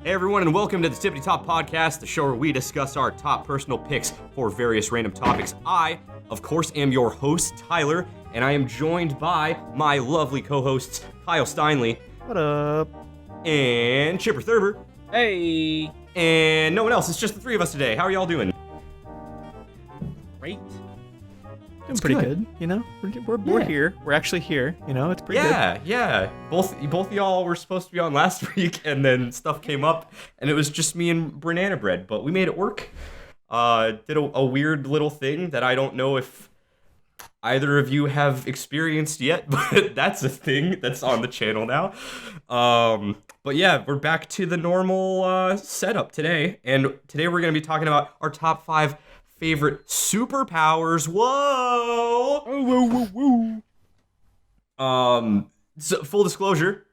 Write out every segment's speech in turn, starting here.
Hey everyone, and welcome to the Tippity Top Podcast, the show where we discuss our top personal picks for various random topics. I, of course, am your host, Tyler, and I am joined by my lovely co-hosts, Kyle Steinley. What up? And Chipper Thurber. Hey. And no one else, it's just the three of us today. How are y'all doing? Great. Doing pretty good, you know? We're here. We're actually here, you know? It's pretty good. Yeah. Both of y'all were supposed to be on last week, and then stuff came up, and it was just me and Banana Bread, but we made it work. Did a weird little thing that I don't know if either of you have experienced yet, but that's a thing that's on the channel now. But yeah, we're back to the normal setup today, and today we're going to be talking about our top 5 favorite superpowers. Whoa! Woo. So full disclosure,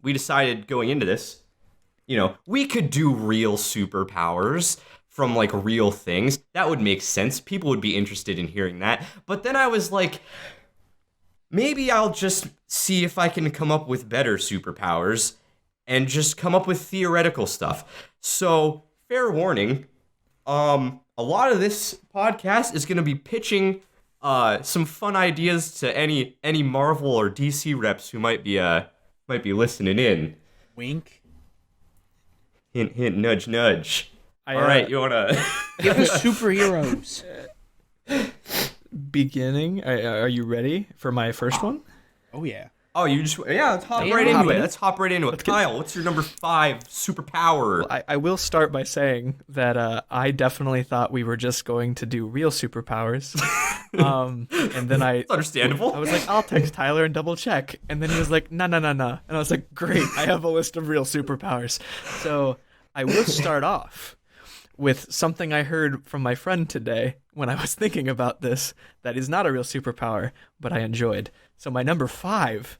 we decided going into this, we could do real superpowers from like real things. That would make sense. People would be interested in hearing that. But then I was like, maybe I'll just see if I can come up with better superpowers and just come up with theoretical stuff. So, fair warning, a lot of this podcast is going to be pitching some fun ideas to any Marvel or DC reps who might be listening in. Wink. Hint, hint, nudge, nudge. All right, you want to... Give us superheroes. Beginning. Are you ready for my first one? Oh, yeah. Oh, let's hop right into it. Let's hop right into it. Kyle, what's your number 5 superpower? Well, I will start by saying that I definitely thought we were just going to do real superpowers. And then It's understandable. I was like, I'll text Tyler and double check. And then he was like, nah. And I was like, great, I have a list of real superpowers. So I will start off with something I heard from my friend today when I was thinking about this that is not a real superpower, but I enjoyed. So my number 5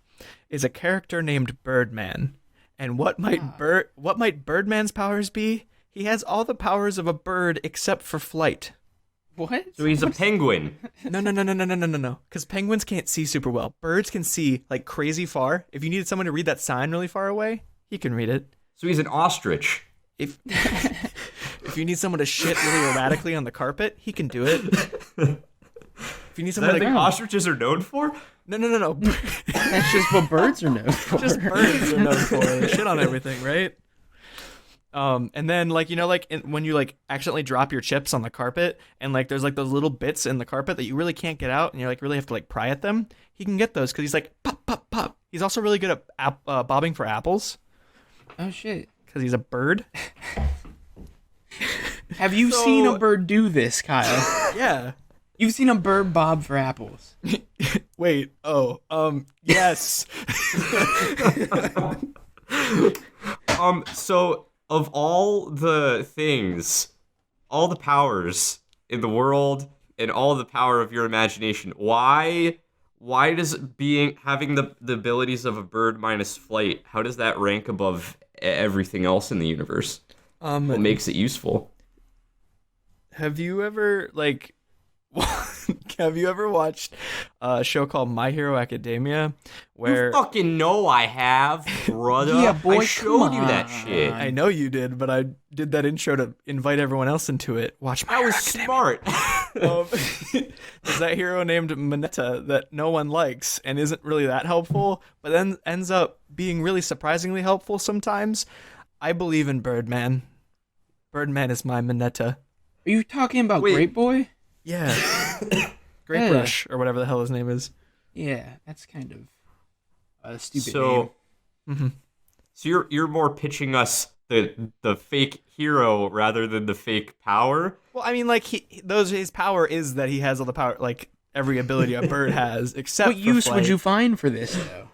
is a character named Birdman. And what might Birdman's powers be? He has all the powers of a bird except for flight. What? So he's a penguin. No. Because penguins can't see super well. Birds can see like crazy far. If you needed someone to read that sign really far away, he can read it. So he's an ostrich. If you need someone to shit really erratically on the carpet, he can do it. If you need Is someone that to the thing ostrich are known for? No. That's just what birds are known for. Just birds are known for. They shit on everything, right? And then when you like accidentally drop your chips on the carpet and like there's like those little bits in the carpet that you really can't get out and you like really have to like pry at them, he can get those because he's like pop pop pop. He's also really good at bobbing for apples. Oh shit! Because he's a bird. Have you seen a bird do this, Kyle? Yeah. You've seen a bird bob for apples. Wait. Yes. So of all the things, all the powers in the world and all the power of your imagination, why does having the abilities of a bird minus flight, how does that rank above everything else in the universe? What makes it useful? Have you ever watched a show called My Hero Academia? Where You fucking know I have, brother. Yeah, boy, I showed you come that on. shit. I know you did, but I did that intro to invite everyone else into it. Watch My I Hero was Academia. smart. There's that hero named Mineta that no one likes and isn't really that helpful, but then ends up being really surprisingly helpful sometimes. I believe in Birdman. Birdman is my Mineta. Are you talking about Wait. Great Boy? Yeah. Great Brush, or whatever the hell his name is. Yeah, that's kind of a stupid So, name. Mm-hmm. so you're more pitching us the fake hero rather than the fake power? Well, I mean, like, his power is that he has all the power, like, every ability a bird has, except What for use flight. would you find for this, though?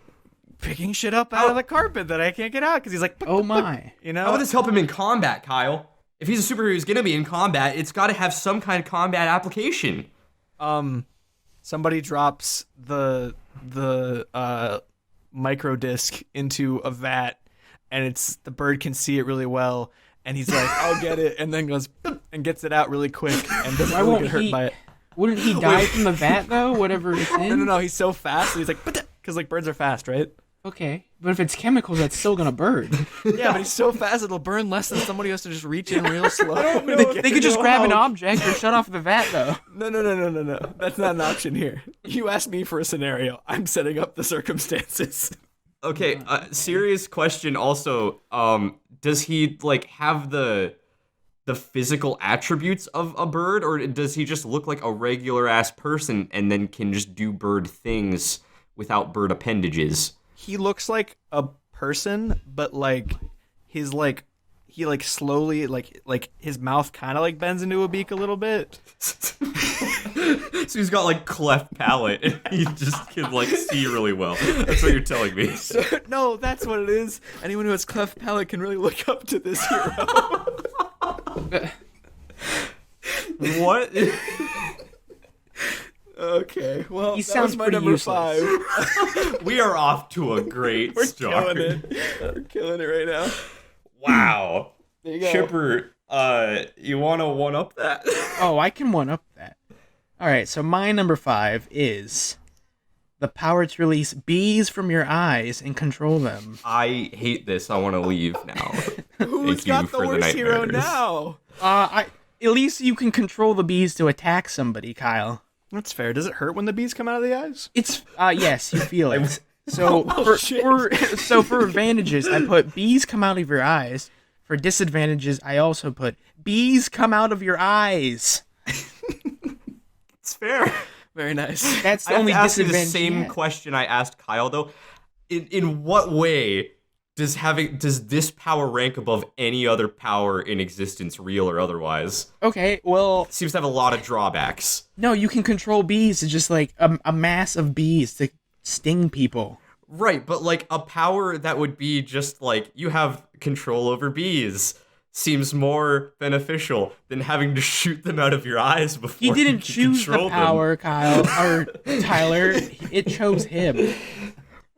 Picking shit up out of the carpet that I can't get out, because he's like, Oh my. you know? How would this help him in combat, Kyle? If he's a superhero who's gonna be in combat, it's gotta have some kind of combat application. Somebody drops the micro disc into a vat, and the bird can see it really well, and he's like, I'll get it, and then goes and gets it out really quick and doesn't Why really won't get hurt by it. Wouldn't he die from the vat, though? Whatever it's in? No, he's so fast, and he's like, because like birds are fast, right? Okay, but if it's chemicals, that's still gonna burn. Yeah, but he's so fast it'll burn less than somebody who has to just reach in real slow. They could just grab an object or shut off the vat, though. No. That's not an option here. You asked me for a scenario. I'm setting up the circumstances. Okay, serious question also. Does he like have the physical attributes of a bird, or does he just look like a regular ass person and then can just do bird things without bird appendages? He looks like a person, but like he's like he like slowly like his mouth kind of like bends into a beak a little bit. So he's got like cleft palate and he just can like see really well. That's what you're telling me. So, no, that's what it is. Anyone who has cleft palate can really look up to this hero. What? Okay, well, He that sounds was my pretty number useless. 5. We are off to a great We're start. killing it. We're killing it right now. Wow. There you go. Chipper, you want to one up that? Oh, I can one up that. All right, so my number 5 is the power to release bees from your eyes and control them. I hate this. I want to leave now. Who's Thank got you the for the worst hero nightmares. now? At least you can control the bees to attack somebody, Kyle. That's fair. Does it hurt when the bees come out of the eyes? It's yes, you feel it. So shit. for advantages, I put bees come out of your eyes. For disadvantages, I also put bees come out of your eyes. It's fair. Very nice. That's the I have only to ask you the disadvantage. same yeah. question I asked Kyle, though. In what way does this power rank above any other power in existence, real or otherwise? Okay, well, Seems to have a lot of drawbacks. no, you can control bees. It's just like a mass of bees to sting people. Right, but like a power that would be just like you have control over bees seems more beneficial than having to shoot them out of your eyes before He you didn't can choose the control them. power, Kyle or Tyler. It chose him.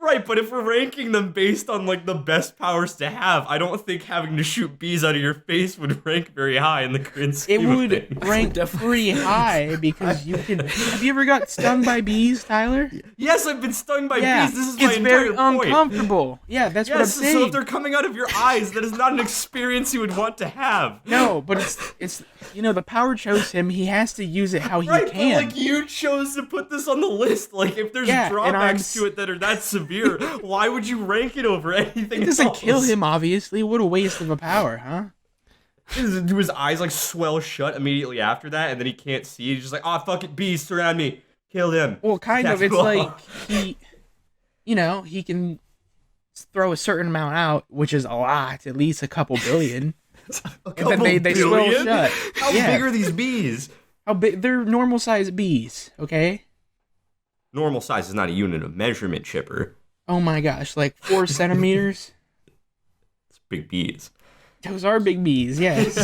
Right, but if we're ranking them based on like the best powers to have, I don't think having to shoot bees out of your face would rank very high in the grand It scheme of would things. rank pretty high because you can. Have you ever got stung by bees, Tyler? Yes, I've been stung by Yeah, bees. This is my it's very entire point. uncomfortable. Yeah, that's what I'm Yes, saying. so if they're coming out of your eyes, that is not an experience you would want to have. No, but it's the power chose him. He has to use it how he Right, can. but like you chose to put this on the list. Like if there's Yeah, and drawbacks to it that are that severe, why would you rank it over anything It doesn't else? kill him, obviously. What a waste of a power, huh? Do his eyes like swell shut immediately after that, and then he can't see? He's just like, oh fuck it, bees surround me, kill him. Well, kind of. That's It's cool. like he can throw a certain amount out, which is a lot, at least a couple billion. A And then they swell billion? shut. How Yeah. big are these bees? How big? They're normal sized bees, okay? Normal size is not a unit of measurement, Chipper. Oh my gosh, like 4 centimeters? It's big bees. Those are big bees, yes.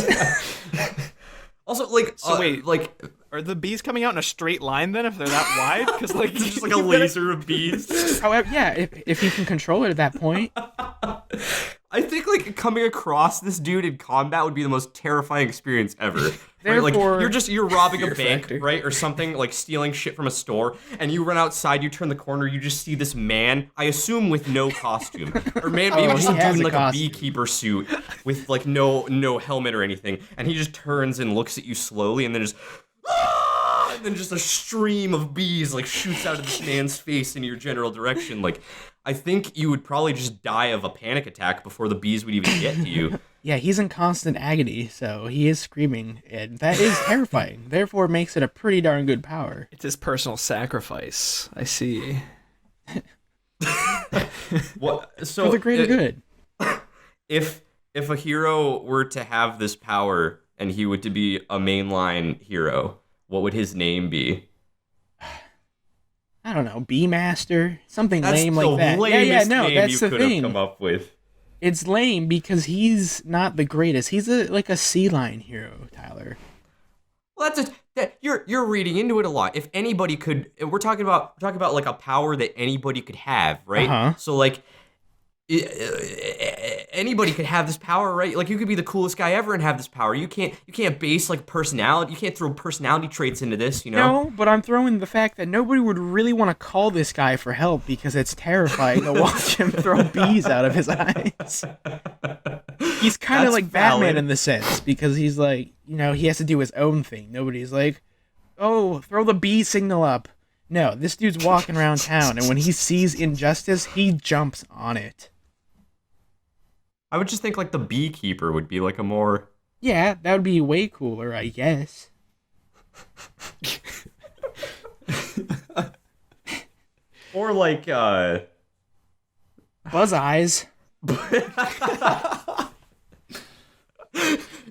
Also, like, So wait. like, Are the bees coming out in a straight line then if they're that wide? Because like it's just like a laser of bees. However, yeah, if you can control it at that point. I think like coming across this dude in combat would be the most terrifying experience ever. Right? Like Therefore- you're robbing a Fear bank, factor. right, or something, like stealing shit from a store, and you run outside, you turn the corner, you just see this man, I assume with no costume, or maybe Oh, just he a dude has in a like costume. a beekeeper suit with like no helmet or anything, and he just turns and looks at you slowly, and then just. And then just a stream of bees like shoots out of this man's face in your general direction. Like, I think you would probably just die of a panic attack before the bees would even get to you. Yeah, he's in constant agony, so he is screaming, and that is terrifying. Therefore, it makes it a pretty darn good power. it's his personal sacrifice. I see. What? So For the greater good. If a hero were to have this power and he were to be a mainline hero, what would his name be? I don't know, Bee Master, something That's lame the like that. lamest No, name that's you the could have thing. come up with. It's lame because he's not the greatest. He's like a sea lion hero, Tyler. Well, you're reading into it a lot. If anybody could, we're talking about like a power that anybody could have, right? Uh-huh. So like, anybody could have this power, right? Like you could be the coolest guy ever and have this power. You can't base like personality. You can't throw personality traits into this, you know? No, but I'm throwing the fact that nobody would really want to call this guy for help because it's terrifying to watch him throw bees out of his eyes. He's kind of That's like Batman valid. in the sense because he's like, he has to do his own thing. Nobody's like, oh, throw the bee signal up. No, this dude's walking around town, and when he sees injustice, he jumps on it. I would just think like the beekeeper would be like a more Yeah, that would be way cooler, I guess. or like Buzz Eyes.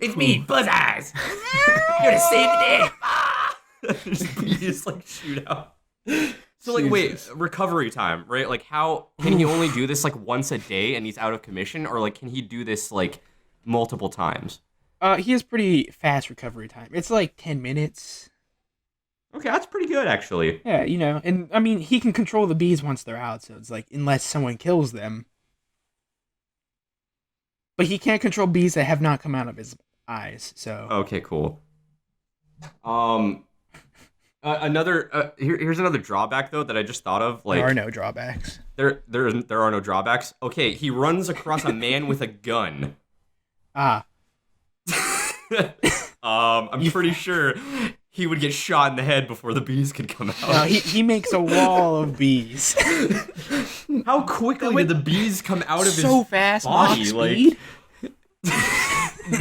it's me, Buzz Eyes. You're to save the day. Just bees like shoot out. So like, wait, recovery time, right? Like, how can he only do this like once a day and he's out of commission, or like can he do this like multiple times? He has pretty fast recovery time. It's like 10 minutes. Okay, that's pretty good actually. Yeah, and I mean, he can control the bees once they're out, so it's like, unless someone kills them. But he can't control bees that have not come out of his eyes, so. Okay, cool. Here's another drawback though that I just thought of. Like, There are no drawbacks. there are no drawbacks. Okay, he runs across a man with a gun. Ah, I'm pretty sure he would get shot in the head before the bees could come out. no, he makes a wall of bees. How quickly did the bees come out of So his fast, body? Mach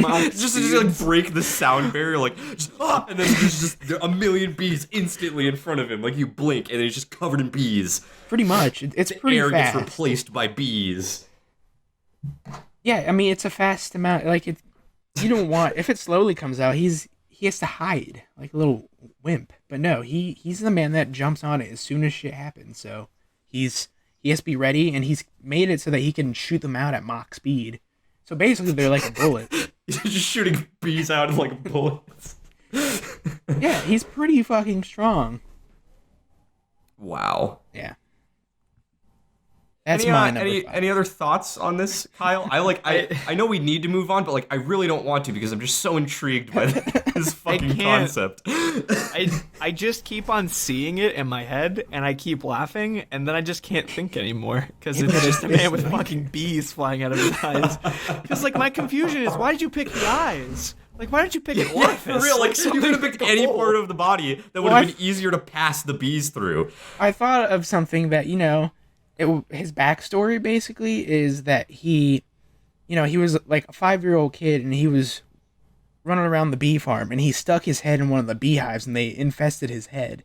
Like, speed. just like break the sound barrier, like, and then there's just a million bees instantly in front of him. Like you blink, and he's just covered in bees. Pretty much. It's pretty Air fast. gets replaced by bees. Yeah, I mean, it's a fast amount. Like, you don't want... If it slowly comes out, he has to hide, like a little wimp. But no, he's the man that jumps on it as soon as shit happens. So he has to be ready, and he's made it so that he can shoot them out at Mach speed. So basically, they're like a bullet. He's just shooting bees out of like bullets. Yeah, he's pretty fucking strong. Wow. Yeah. That's any, my number five. any other thoughts on this, Kyle? I know we need to move on, but like I really don't want to because I'm just so intrigued by this fucking can't. concept. I just keep on seeing it in my head, and I keep laughing, and then I just can't think anymore because it's just a man with fucking bees flying out of his eyes. Because like my confusion is, why did you pick the eyes? Like, why didn't you pick an Yeah, orifice? for real. Like, you could have picked any part of the body that would have been easier to pass the bees through. I thought of something that, his backstory basically is that he was like a 5-year-old kid and he was running around the bee farm and he stuck his head in one of the beehives and they infested his head.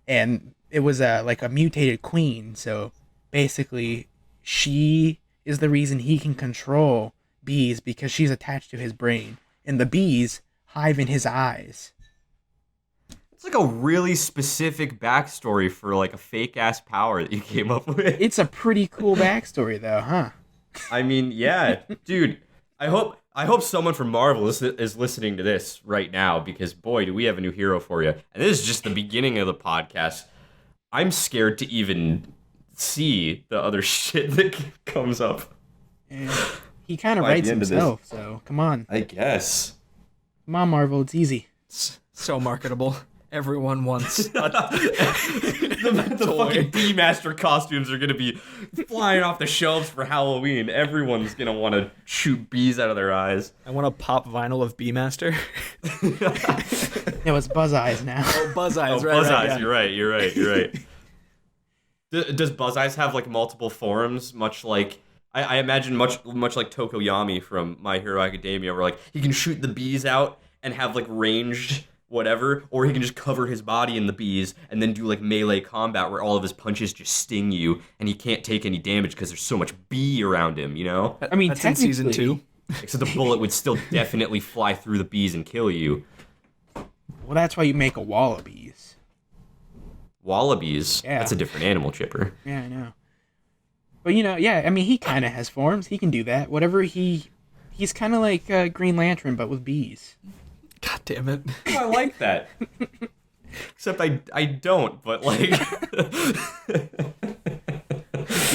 And it was like a mutated queen. So basically she is the reason he can control bees because she's attached to his brain. And the bees hive in his eyes. It's like a really specific backstory for like a fake ass power that you came up with. It's a pretty cool backstory though, huh? I mean, yeah, dude. I hope someone from Marvel is listening to this right now because boy, do we have a new hero for you. And this is just the beginning of the podcast. I'm scared to even see the other shit that comes up. And he kind of By the writes end of this- himself, so come on. I guess. Come on, Marvel, it's easy. So marketable. Everyone wants The fucking Bee Master costumes are gonna be flying off the shelves for Halloween. Everyone's gonna want to shoot bees out of their eyes. I want a pop vinyl of Beemaster. No, it's Buzz Eyes now. Buzz Eyes, Oh, right? Buzz right, Eyes, yeah. you're right. Does Buzz Eyes have like multiple forms, much like I imagine much like Tokoyami from My Hero Academia, where like he can shoot the bees out and have like ranged whatever, or he can just cover his body in the bees and then do like melee combat where all of his punches just sting you and he can't take any damage because there's so much bee around him, you know? I mean, That's in season 2. Except the bullet would still definitely fly through the bees and kill you. Well, that's why you make a wall of bees. Wallabies? Yeah. That's a different animal, Chipper. Yeah, I know. But yeah, I mean, he kind of has forms. He can do that. Whatever he's kind of like Green Lantern, but with bees. God damn it. I like that. Except I don't, but like...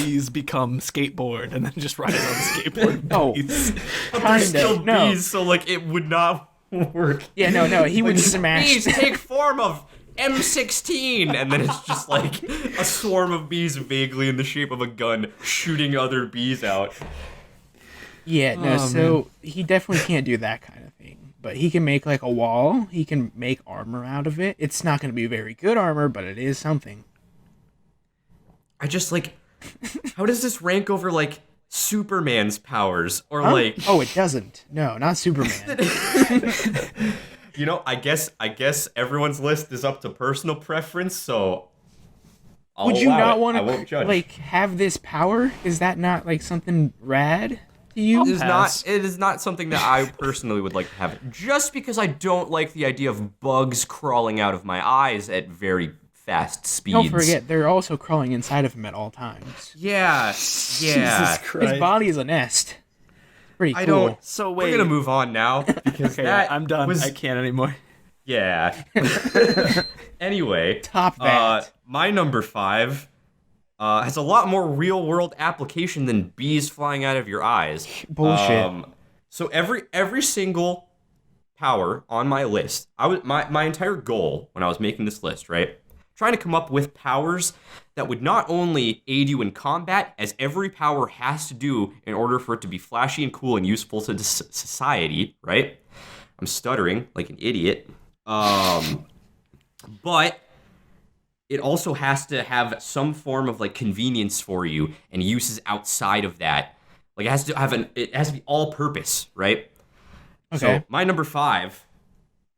bees become skateboard and then just ride it on skateboard. Oh, bees. They're still kinda. No. bees, so like it would not work. Yeah, no. He would smash. Bees take form of M16, and then it's just like a swarm of bees vaguely in the shape of a gun shooting other bees out. Yeah, no. Oh, So he definitely can't do that kind of thing. But he can make like a wall. He can make armor out of it. It's not going to be very good armor, but it is something. I just like, how does this rank over like Superman's powers or Huh? like? Oh, it doesn't. No, not Superman. You know, I guess everyone's list is up to personal preference, so I'll Would you allow not it. want I won't to judge. like have this power? Is that not like something rad to you? It is Pass. not. It is not something that I personally would like to have. Just because I don't like the idea of bugs crawling out of my eyes at very fast speeds. Don't forget, they're also crawling inside of him at all times. Yeah, yeah. Jesus Christ. His body is a nest. Pretty cool. I don't. So We're wait. gonna move on now because Okay, that I'm done. was- I can't anymore. Yeah. Anyway, Top that. my number 5 has a lot more real world application than bees flying out of your eyes. Bullshit. So every single power on my list, my entire goal when I was making this list, right? Trying to come up with powers that would not only aid you in combat, as every power has to do in order for it to be flashy and cool and useful to society, right? I'm stuttering like an idiot. But it also has to have some form of like convenience for you and uses outside of that. Like it has to be all purpose, right? Okay. So my number 5,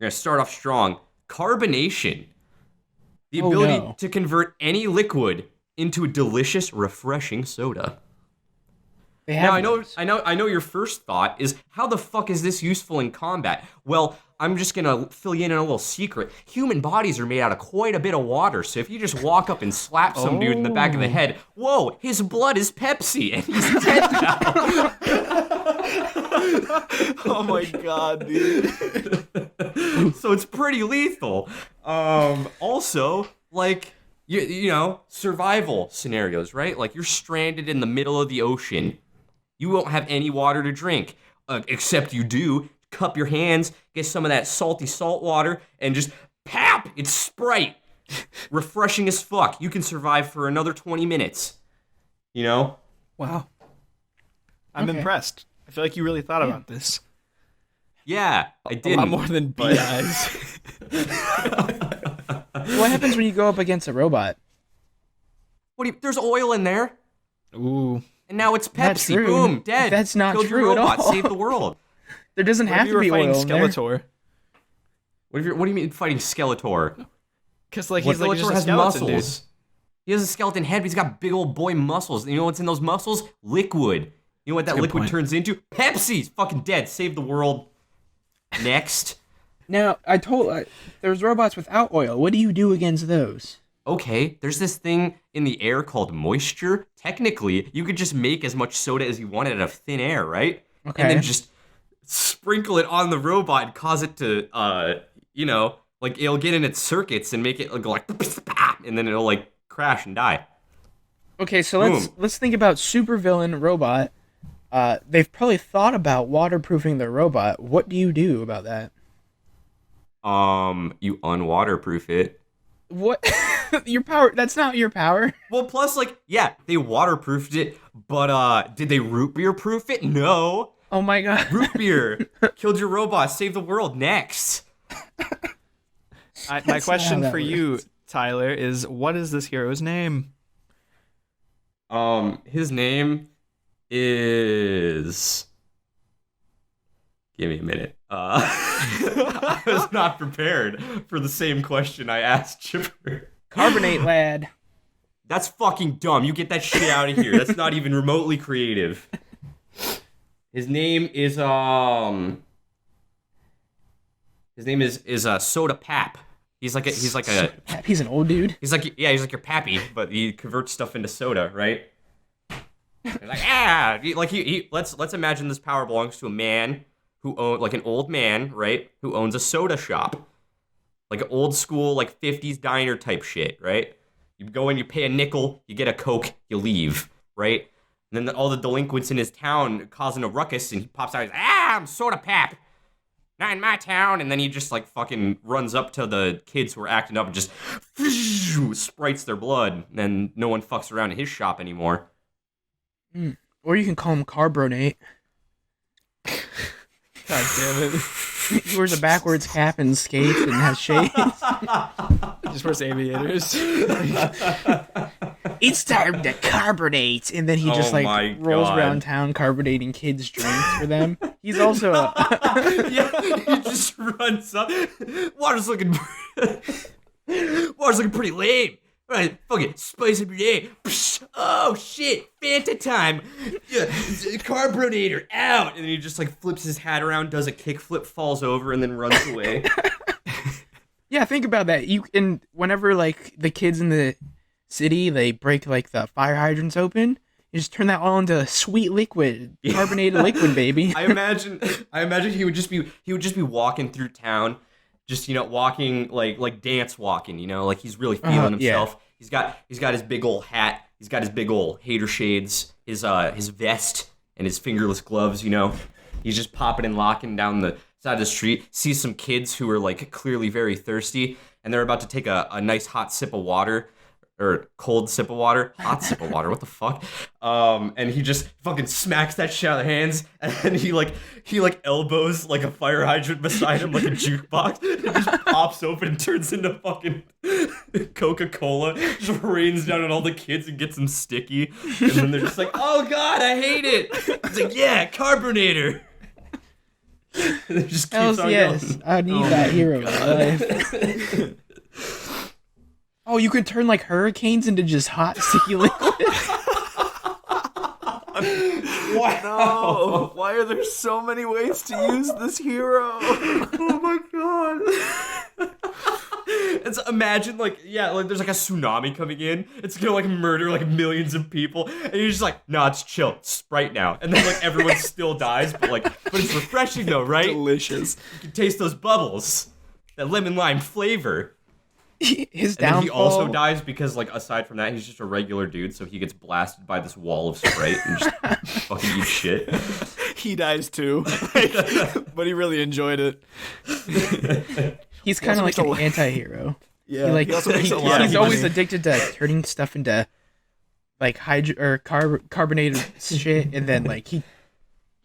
we're gonna start off strong. Carbonation. The Oh, ability no. to convert any liquid into a delicious, refreshing soda. They have Now those. I know your first thought is how the fuck is this useful in combat? Well, I'm just gonna fill you in on a little secret. Human bodies are made out of quite a bit of water, so if you just walk up and slap some dude in the back of the head, whoa, his blood is Pepsi and he's dead now. Oh my god, dude. So it's pretty lethal. Also, like you know, survival scenarios, right? Like you're stranded in the middle of the ocean. You won't have any water to drink, except you do. Cup your hands, get some of that salty salt water, and just pap! It's Sprite. Refreshing as fuck. You can survive for another 20 minutes. You know? Wow. I'm Okay. impressed. I feel like you really thought about this. Yeah, I A did. lot more than bee eyes. What happens when you go up against a robot? There's oil in there, Ooh. and now it's Not Pepsi. true. Boom, dead. That's not Killed true your at robot, all. saved the world. There doesn't What if have you to were be fighting oil in there. Skeletor? What do you mean fighting Skeletor? Because like he's Skeletor like just a has skeleton, dude. muscles. He has a skeleton head, but he's got big old boy muscles. You know what's in those muscles? Liquid. You know what that good liquid point. turns into? Pepsi's fucking dead. Save the world. Next. Now, there's robots without oil. What do you do against those? Okay, there's this thing in the air called moisture. Technically, you could just make as much soda as you wanted out of thin air, right? Okay. And then just sprinkle it on the robot and cause it to, you know, like it'll get in its circuits and make it go like, and then it'll like crash and die. Okay, so Boom. let's think about supervillain robot. They've probably thought about waterproofing their robot. What do you do about that? You unwaterproof it. What? Your power? That's not your power. Well, plus, like, yeah, they waterproofed it, but did they root beer proof it? No. Oh my god. Root beer killed your robot, saved the world. Next. My That's not question how that for you, works. Tyler, is what is this hero's name? His name is. Give me a minute. I was not prepared for the same question I asked Chipper. Carbonate lad. That's fucking dumb. You get that shit out of here. That's not even remotely creative. His name is Soda Pap. He's like He's an old dude. he's like your pappy, but he converts stuff into soda, right? Like let's imagine this power belongs to a man who like an old man, right? Who owns a soda shop. Like an old school, like 50s diner type shit, right? You go in, you pay a nickel, you get a Coke, you leave, right? And then all the delinquents in his town causing a ruckus, and he pops out, he's like, I'm soda pap. Not in my town. And then he just, like, fucking runs up to the kids who are acting up and just sprites their blood. And then no one fucks around in his shop anymore. Or you can call him Carbonate. God damn it. He wears a backwards cap and skates and has shades. Just wears aviators. It's time to carbonate, and then he just rolls around town carbonating kids' drinks for them. He's also he just runs up. Water's looking pretty lame. All right, fuck it, spice up your day. Oh shit, Fanta time. Yeah, carbonator out. And then he just like flips his hat around, does a kickflip, falls over, and then runs away. Yeah, think about that. And whenever like the kids in the city, they break like the fire hydrants open, you just turn that all into sweet liquid, carbonated liquid, baby. I imagine he would just be walking through town, just walking like dance walking, like he's really feeling himself. Yeah. He's got his big old hat, he's got his big old hater shades, his vest and his fingerless gloves. He's just popping and locking down the side of the street. Sees some kids who are like clearly very thirsty, and they're about to take a nice hot sip of water. Or cold sip of water, hot sip of water, what the fuck? And he just fucking smacks that shit out of their hands, and then he elbows like a fire hydrant beside him like a jukebox. It just pops open and turns into fucking Coca-Cola. Just rains down on all the kids and gets them sticky. And then they're just like, oh god, I hate it. It's like, yeah, carbonator. And it just keeps on going. I need that hero in my life. Oh, you could turn like hurricanes into just hot, sticky liquid. Wow. No. Why are there so many ways to use this hero? Oh my god. Imagine there's like a tsunami coming in. It's gonna like murder like millions of people, and you're just like, nah, it's chill, it's Sprite now. And then like everyone still dies, but it's refreshing though, right? Delicious. You can taste those bubbles, that lemon lime flavor. His downfall. And then he also dies because, like, aside from that, he's just a regular dude, so he gets blasted by this wall of Sprite and just fucking eats shit. He dies too, but he really enjoed it. He's kind of like an anti-hero. Yeah, he also makes a lot. He's always addicted to turning stuff into like carbonated shit, and then like he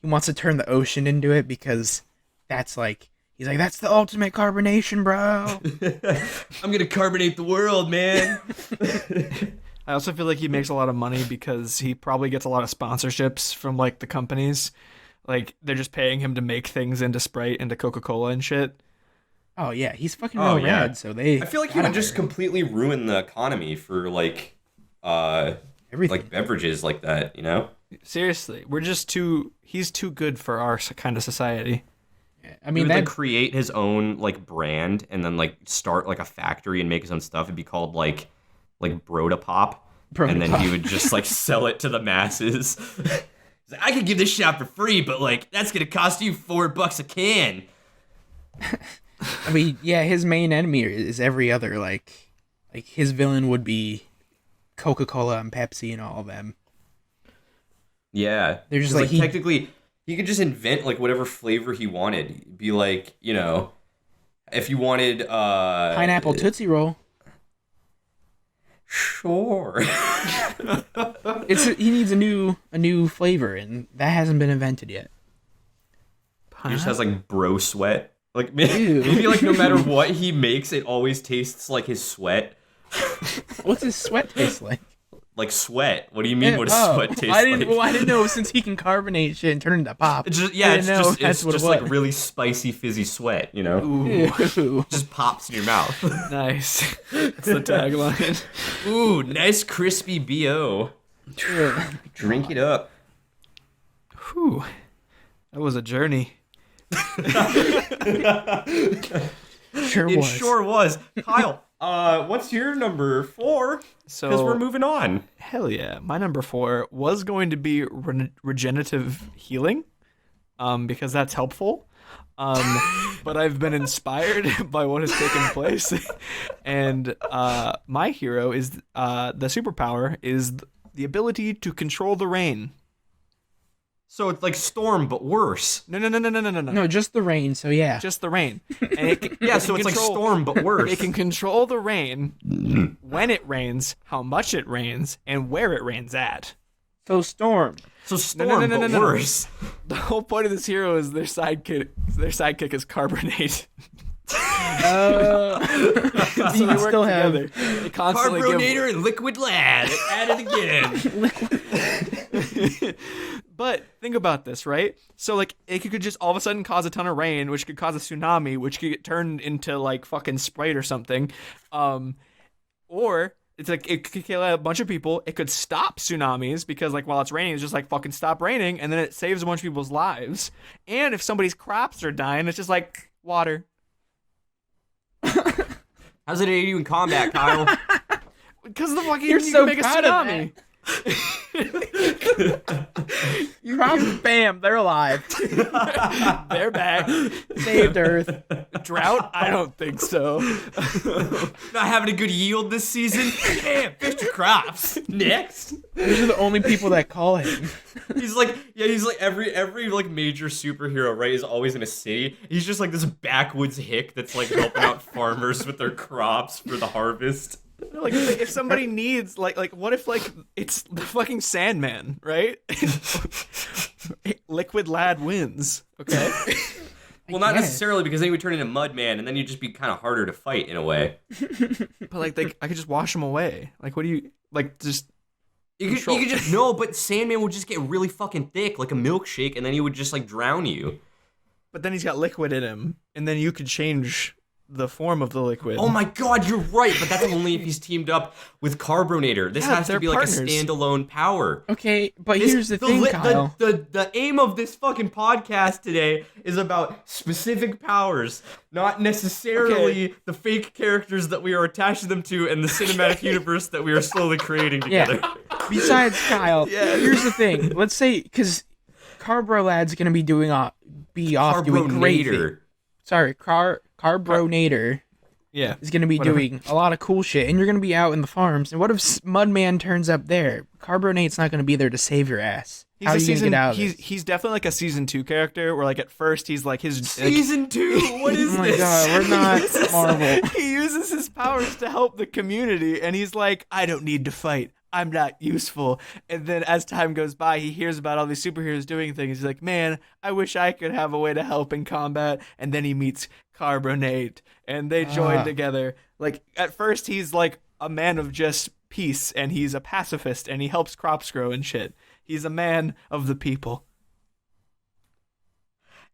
wants to turn the ocean into it because that's like. He's like, that's the ultimate carbonation, bro. I'm going to carbonate the world, man. I also feel like he makes a lot of money because he probably gets a lot of sponsorships from, like, the companies. Like, they're just paying him to make things into Sprite, into Coca-Cola and shit. Oh, yeah. He's fucking real rad, so they... I feel like he would just completely ruin the economy for, like, everything. Like, beverages like that, Seriously. He's too good for our kind of society. I mean, he would like create his own like brand and then like start like a factory and make his own stuff. It'd be called like Broda Pop, and then he would just like sell it to the masses. He's like, I could give this shit out for free, but like that's gonna cost you $4 a can. I mean, yeah, his main enemy is every other like his villain would be Coca-Cola and Pepsi and all of them. Yeah, they're just like technically. He could just invent, like, whatever flavor he wanted. Be like, if you wanted... Pineapple Tootsie Roll. Sure. He needs a new flavor, and that hasn't been invented yet. He just has, like, bro sweat. Like, maybe like, no matter what he makes, it always tastes like his sweat. What's his sweat taste like? Like sweat. What do you mean? What does sweat taste like? Well, I didn't know since he can carbonate shit and turn it into pop. It's just like really spicy, fizzy sweat. Ooh. Just pops in your mouth. Nice. That's the tagline. Ooh, nice crispy BO. Drink it up. Whew. That was a journey. Sure was. Kyle, what's your number 4? Because we're moving on. Hell yeah. My number 4 was going to be regenerative healing, because that's helpful. But I've been inspired by what has taken place. And my hero is, the superpower is the ability to control the rain. So it's like Storm, but worse. No. No, just the rain. So yeah. Just the rain. And it can, Yeah, so it's like Storm, but worse. It can control the rain, when it rains, how much it rains, and where it rains at. So Storm. So Storm, but worse. The whole point of this hero is their sidekick is Carbonate. So you They work still have together. They constantly Carbonator and Liquid Lad at it again. But think about this, right? So like it could just all of a sudden cause a ton of rain, which could cause a tsunami, which could get turned into like fucking Sprite or something. Or it's like it could kill a bunch of people. It could stop tsunamis because like while it's raining, it's just like fucking stop raining, and then it saves a bunch of people's lives. And if somebody's crops are dying, it's just like water. How's it aid you in combat, Kyle? Because the fucking You're you so can make a proud of tsunami. Bam, they're alive. They're back. Saved Earth. Drought? I don't think so. Not having a good yield this season? Damn, fix your crops. Next. These are the only people that call him. He's like every like major superhero, right, is always in a city. He's just like this backwoods hick that's like helping out farmers with their crops for the harvest. Like if somebody needs like what if like it's the fucking Sandman, right? Liquid Lad wins. Okay. Well, not guess. necessarily, because then he would turn into Mudman, and then you'd just be kind of harder to fight in a way. But like I could just wash him away. Like what do you like just You could just no, but Sandman would just get really fucking thick, like a milkshake, and then he would just like drown you. But then he's got liquid in him, and then you could change the form of the liquid. Oh my god, you're right, but that's only if he's teamed up with Carbonator. This has to they're be partners. like a standalone power. Okay, but here's the thing, Kyle. The aim of this fucking podcast today is about specific powers, not necessarily the fake characters that we are attaching them to and the cinematic universe that we are slowly creating together. Besides, Kyle, here's the thing. Let's say, because Carbrolad's going to be doing off doing great things. Sorry, Carbronator is going to be doing a lot of cool shit, and you're going to be out in the farms. And what if Mudman turns up there? Carbonate's not going to be there to save your ass. How are you going to get out of this? He's definitely like a season 2 character, where like at first he's like his Season 2? What is Oh my this? god, we're not Marvel. He uses his powers to help the community, and he's like, I don't need to fight. I'm not useful. And then as time goes by, he hears about all these superheroes doing things. He's like, man, I wish I could have a way to help in combat. And then he meets Carbonate, and they join together. Like, at first, he's like a man of just peace, and he's a pacifist, and he helps crops grow and shit. He's a man of the people.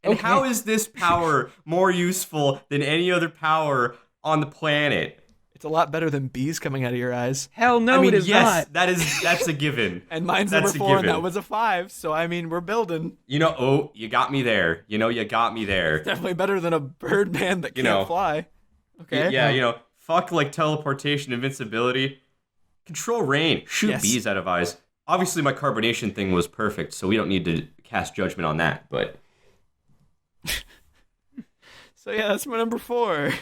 And how is this power more useful than any other power on the planet? It's a lot better than bees coming out of your eyes. Hell no, I mean, it is yes, not. that's a given. And mine's That's number a 4, and given. that was a 5. So, I mean, we're building. You got me there. You got me there. Definitely better than a Birdman that can't know. fly. Okay. Yeah, fuck like teleportation, invincibility. Control rain. Shoot Yes. bees out of eyes. Obviously, my carbonation thing was perfect, so we don't need to cast judgment on that, but... So, yeah, that's my number 4.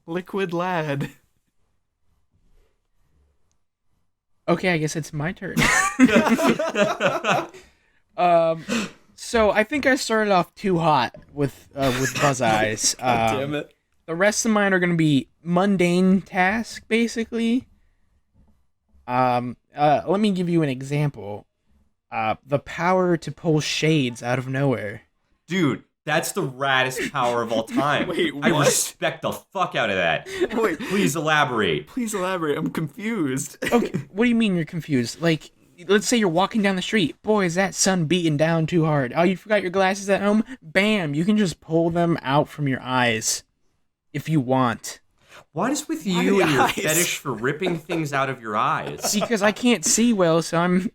Liquid Lad. Okay, I guess it's my turn. So I think I started off too hot with Buzz Eyes. Damn it. The rest of mine are going to be mundane tasks, basically. Let me give you an example. The power to pull shades out of nowhere. Dude, that's the raddest power of all time. Wait, I what? respect the fuck out of that. Wait, Please elaborate. please elaborate. I'm confused. Okay, what do you mean you're confused? Like, let's say you're walking down the street. Boy, is that sun beating down too hard. Oh, you forgot your glasses at home? Bam, you can just pull them out from your eyes if you want. What is with Why you the and your eyes? fetish for ripping things out of your eyes? Because I can't see well, so I'm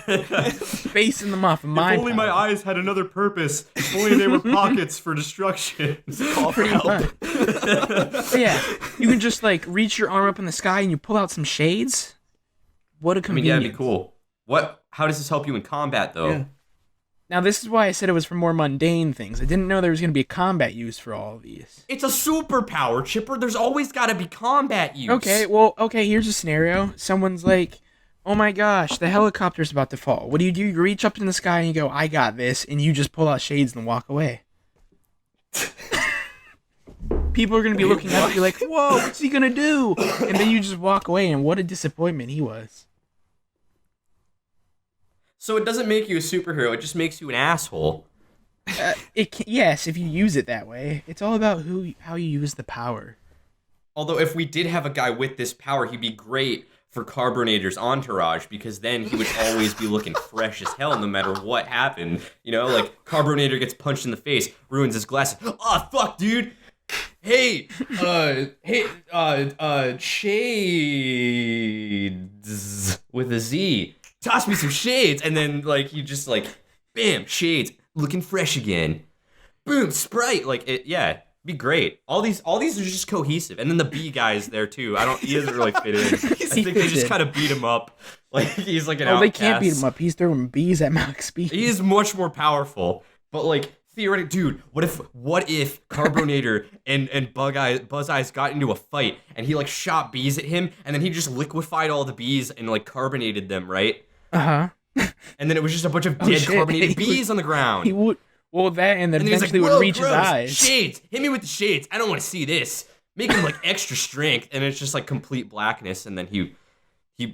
facing them off of my If only my power. eyes had another purpose. If only they were pockets for destruction. Call for help. But yeah, you can just like reach your arm up in the sky and you pull out some shades. What a I mean, convenience. yeah, that'd be cool. How does this help you in combat, though? Yeah. Now, this is why I said it was for more mundane things. I didn't know there was going to be a combat use for all of these. It's a superpower, Chipper. There's always got to be combat use. Okay, here's a scenario. Someone's like, oh my gosh, the helicopter's about to fall. What do? You reach up in the sky and you go, I got this, and you just pull out shades and walk away. People are going to be looking at you like, whoa, what's he going to do? And then you just walk away, and what a disappointment he was. So it doesn't make you a superhero, it just makes you an asshole. Yes, if you use it that way. It's all about how you use the power. Although if we did have a guy with this power, he'd be great for Carbonator's entourage, because then he would always be looking fresh as hell no matter what happened. You know, like Carbonator gets punched in the face, ruins his glasses. Oh, fuck, dude. Hey, shades with a Z. Toss me some shades, and then like you just like, bam, shades, looking fresh again. Boom, Sprite, like it, yeah, be great. All these are just cohesive, and then the B guy's there too. He doesn't really fit in. I think they just kind of beat him up, like he's like an outcast. They can't beat him up. He's throwing bees at max speed. He is much more powerful, but like. Theoretically, dude, what if Carbonator and Buzz Eyes got into a fight and he like shot bees at him and then he just liquefied all the bees and like carbonated them, right? Uh-huh. And then it was just a bunch of dead carbonated bees on the ground. He would that and then eventually like, would reach gross. his eyes. Shades, hit me with the shades. I don't want to see this. Make him like extra strength, and it's just like complete blackness, and then he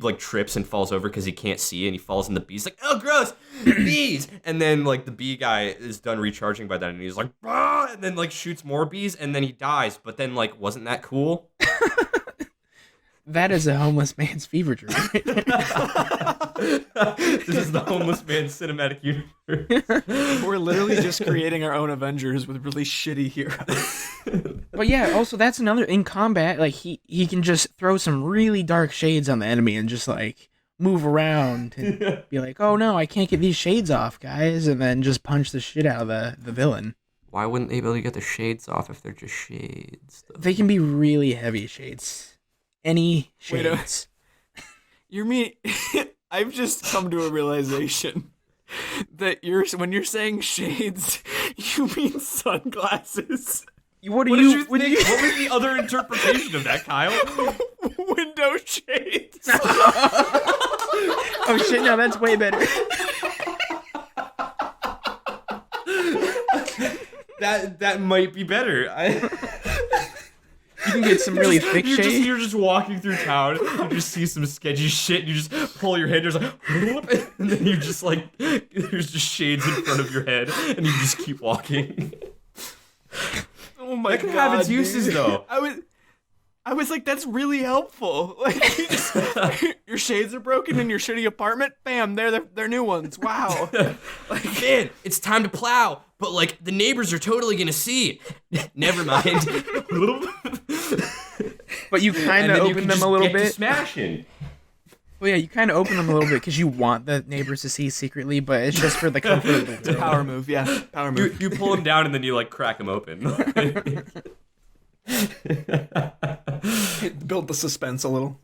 like trips and falls over because he can't see, and he falls in the bees like, oh gross, bees. And then like the bee guy is done recharging by then, and he's like, ah! And then like shoots more bees, and then he dies. But then like, wasn't that cool? That is a homeless man's fever dream. This is the homeless man's cinematic universe. We're literally just creating our own Avengers with really shitty heroes. But yeah, also that's another in combat. Like he can just throw some really dark shades on the enemy and just like move around and be like, oh no, I can't get these shades off, guys, and then just punch the shit out of the villain. Why wouldn't they be able to get the shades off if they're just shades? Though? They can be really heavy shades. Any shades. You mean I've just come to a realization that when you're saying shades, you mean sunglasses. What What was the other interpretation of that, Kyle? Window shades. Oh shit, no, that's way better. That might be better. You can get some really thick shade. You're just walking through town, you just see some sketchy shit, and you just pull your head, there's like, and then you just like, there's just shades in front of your head, and you just keep walking. Oh my god, that can have its uses though. I was like, that's really helpful. Like, your shades are broken in your shitty apartment. Bam, they're new ones. Wow. Like, man, it's time to plow, but like the neighbors are totally gonna see. Never mind. But you kind of open them a little bit. Smashing. Well, yeah, you kind of open them a little bit because you want the neighbors to see secretly, but it's just for the comfort of the It's a power move, yeah. Power move. You pull them down and then you like crack them open. Build the suspense a little.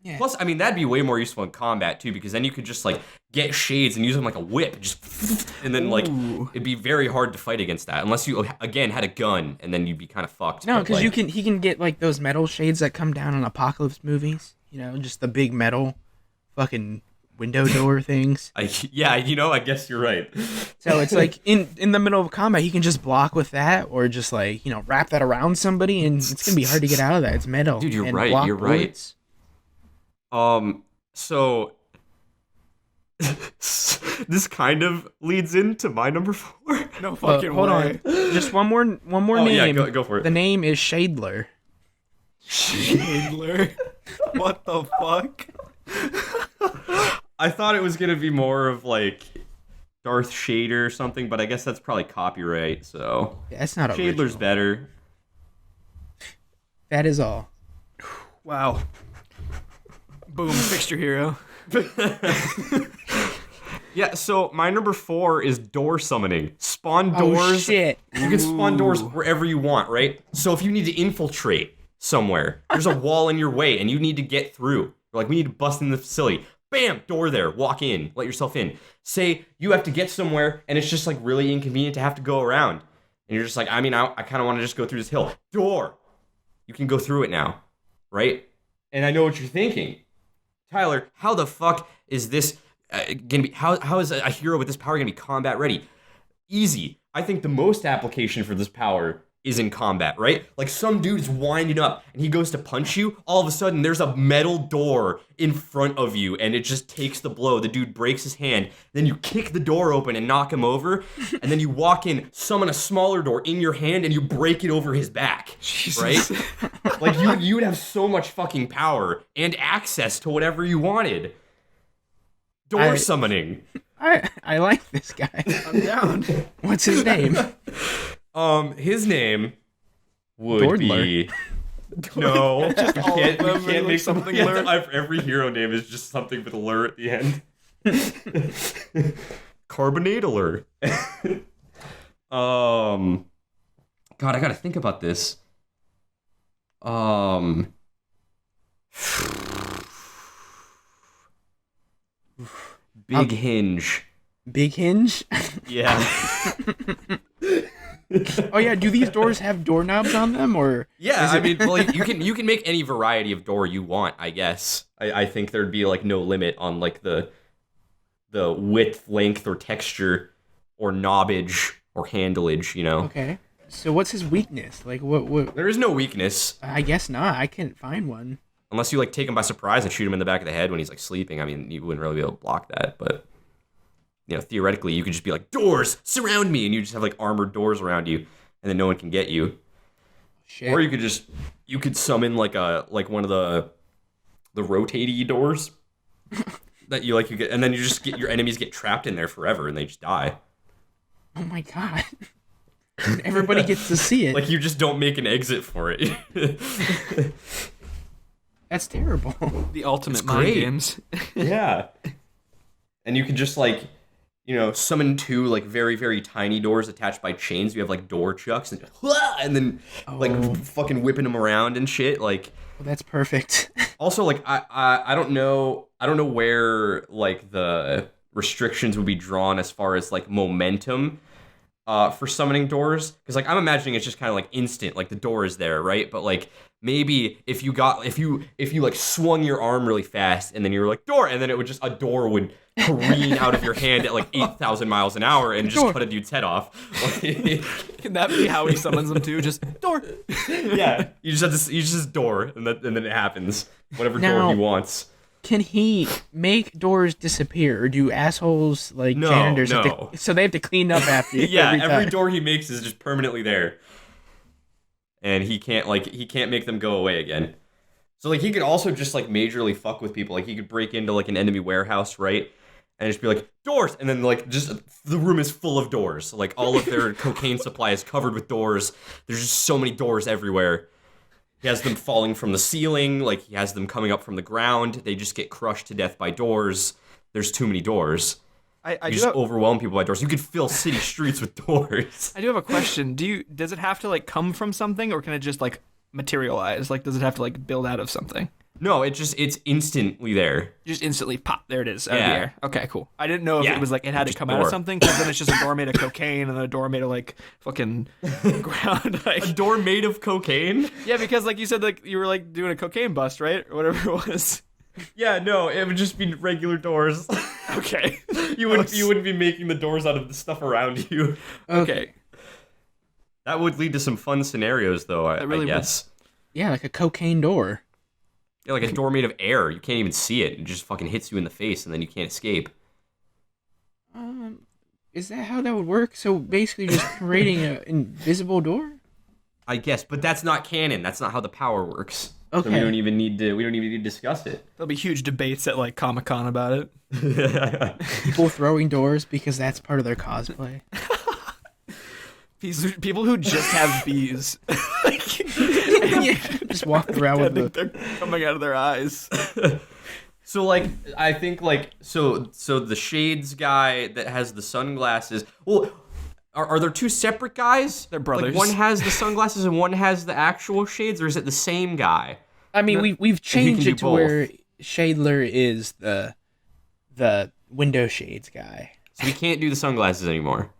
Yeah. Plus, I mean, that'd be way more useful in combat too, because then you could just like get shades and use them like a whip, and then like it'd be very hard to fight against that unless you again had a gun, and then you'd be kind of fucked. No, because like, he can get like those metal shades that come down in apocalypse movies. You know, just the big metal, fucking window door things. I guess you're right. So it's like in the middle of combat, he can just block with that, or just like wrap that around somebody, and it's gonna be hard to get out of that. It's metal. Dude, you're and right. block You're right. bullets. So this kind of leads into my number 4. No fucking hold way. on. Just one more name. Yeah, go for it. The name is Shadler. Shadler. What the fuck? I thought it was gonna be more of like Darth Shader or something, but I guess that's probably copyright. So Yeah, that's not Shadler's original. better. That is all. Wow. Boom, fixed your hero. Yeah, so my number 4 is door summoning. Spawn Oh doors. shit! You can spawn doors wherever you want, right? So if you need to infiltrate somewhere, there's a wall in your way and you need to get through. You're like, we need to bust in the facility. Bam, door there. Walk in. Let yourself in. Say you have to get somewhere and it's just like really inconvenient to have to go around. And you're just like, I kind of want to just go through this hill. Door. You can go through it now, right? And I know what you're thinking. Tyler, how the fuck is this gonna be? How is a hero with this power gonna be combat ready? Easy. I think the most application for this power is in combat, right? Like some dude's winding up and he goes to punch you. All of a sudden, there's a metal door in front of you and it just takes the blow. The dude breaks his hand. Then you kick the door open and knock him over. And then you walk in, summon a smaller door in your hand and you break it over his back. Jesus. Right? Like you would have so much fucking power and access to whatever you wanted. Door summoning. I like this guy. I'm down. What's his name? His name would be no. Just all of them We can't make something something. lure. Every hero name is just something with a lure at the end. Carbonate alert. God, I gotta think about this. Big Hinge. Big Hinge? Yeah. Oh yeah, do these doors have doorknobs on them, or Yeah, I mean, well, you can make any variety of door you want, I guess. I think there'd be like no limit on like the width, length, or texture, or knobbage, or handleage. You know. Okay. So what's his weakness? Like what? There is no weakness I guess not. I can't find one. unless you like take him by surprise and shoot him in the back of the head when he's like sleeping. I mean, you wouldn't really be able to block that, but you know, theoretically, you could just be like, doors surround me, and you just have like armored doors around you, and then no one can get you. Shit. Or you could summon like one of the rotatey doors that you get, and then you just get your enemies get trapped in there forever and they just die. Oh my god. Everybody gets to see it. Like you just don't make an exit for it. That's terrible. The ultimate It's mind great. games. Yeah. And you can just like, you know, summon two like very, very tiny doors attached by chains. You have like door chucks and then like fucking whipping them around and shit. Like, Well, that's perfect. also like I don't know where like the restrictions would be drawn as far as like momentum for summoning doors, because like I'm imagining it's just kind of like instant, like the door is there, right? But like maybe if you like swung your arm really fast and then you were like door, and then it would just a door would careen out of your hand at like 8,000 miles an hour and just cut a dude's head off. Can that be how he summons them too? Just door. Yeah, you just door, and then it happens. Whatever Now- door he wants. Can he make doors disappear, or do assholes like No, janitors have no. to, so they have to clean up after you? Yeah, every time? door he makes is just permanently there, and he can't make them go away again. So like he could also just like majorly fuck with people. Like he could break into like an enemy warehouse, right? And just be like, doors, and then like just the room is full of doors. Like all of their cocaine supply is covered with doors. There's just so many doors everywhere. He has them falling from the ceiling, like he has them coming up from the ground. They just get crushed to death by doors. There's too many doors. I You do just have, overwhelm people by doors. You could fill city streets with doors. I do have a question. Does it have to like come from something, or can it just like materialize? Like, does it have to like build out of something? No, it's instantly there. Just instantly pop, there it is, out of Yeah. the air. Okay, cool. I didn't know if Yeah, it was like it had to just come out door. of something, because then it's just a door made of cocaine and then a door made of like fucking ground. A Like, door made of cocaine? yeah, because like you said, like you were like doing a cocaine bust, right, or whatever it was. Yeah, no, it would just be regular doors. Okay. you wouldn't be making the doors out of the stuff around you. Okay. That would lead to some fun scenarios, though. I really would. guess. Yeah, like a cocaine door. Yeah, like a door made of air. You can't even see it. It just fucking hits you in the face, and then you can't escape. Is that how that would work? So basically, just creating an invisible door. I guess, but that's not canon. That's not how the power works. So we Okay. don't even need to discuss it. There'll be huge debates at like Comic-Con about it. People throwing doors because that's part of their cosplay. People who just have bees. Just walk around with the. They're coming out of their eyes. So like I think like so the shades guy that has the sunglasses. Well, are there two separate guys? They're brothers. Like one has the sunglasses and one has the actual shades, or is it the same guy? I mean, we've changed do it to both. where Shadler is the window shades guy. So we can't do the sunglasses anymore.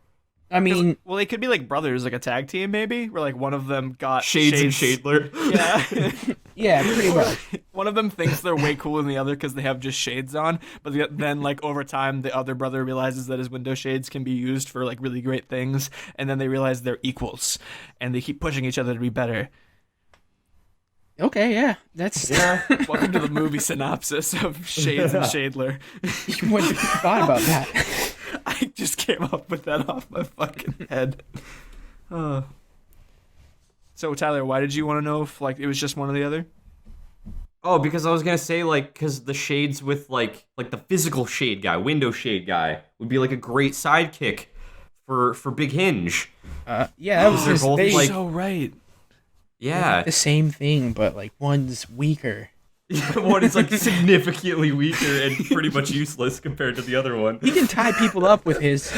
I mean, Well, they could be like brothers, like a tag team, maybe, where like one of them got Shades and Shadler. Yeah. yeah, pretty much. One of them thinks they're way cooler than the other because they have just shades on, but then like over time, the other brother realizes that his window shades can be used for like really great things, and then they realize they're equals, and they keep pushing each other to be better. Okay, yeah, that's Welcome to the movie synopsis of Shades and Shadler. you wouldn't have thought about that. I just came up with that off my fucking head. So Tyler, why did you want to know if like it was just one or the other? Oh, because I was gonna say like, because the shades with like the physical shade guy, window shade guy, would be like a great sidekick for Big Hinge. Yeah, that was They're just both, they, like- So right. Yeah, the same thing, but like one's weaker. one is like significantly weaker and pretty much useless compared to the other one. He can tie people up with his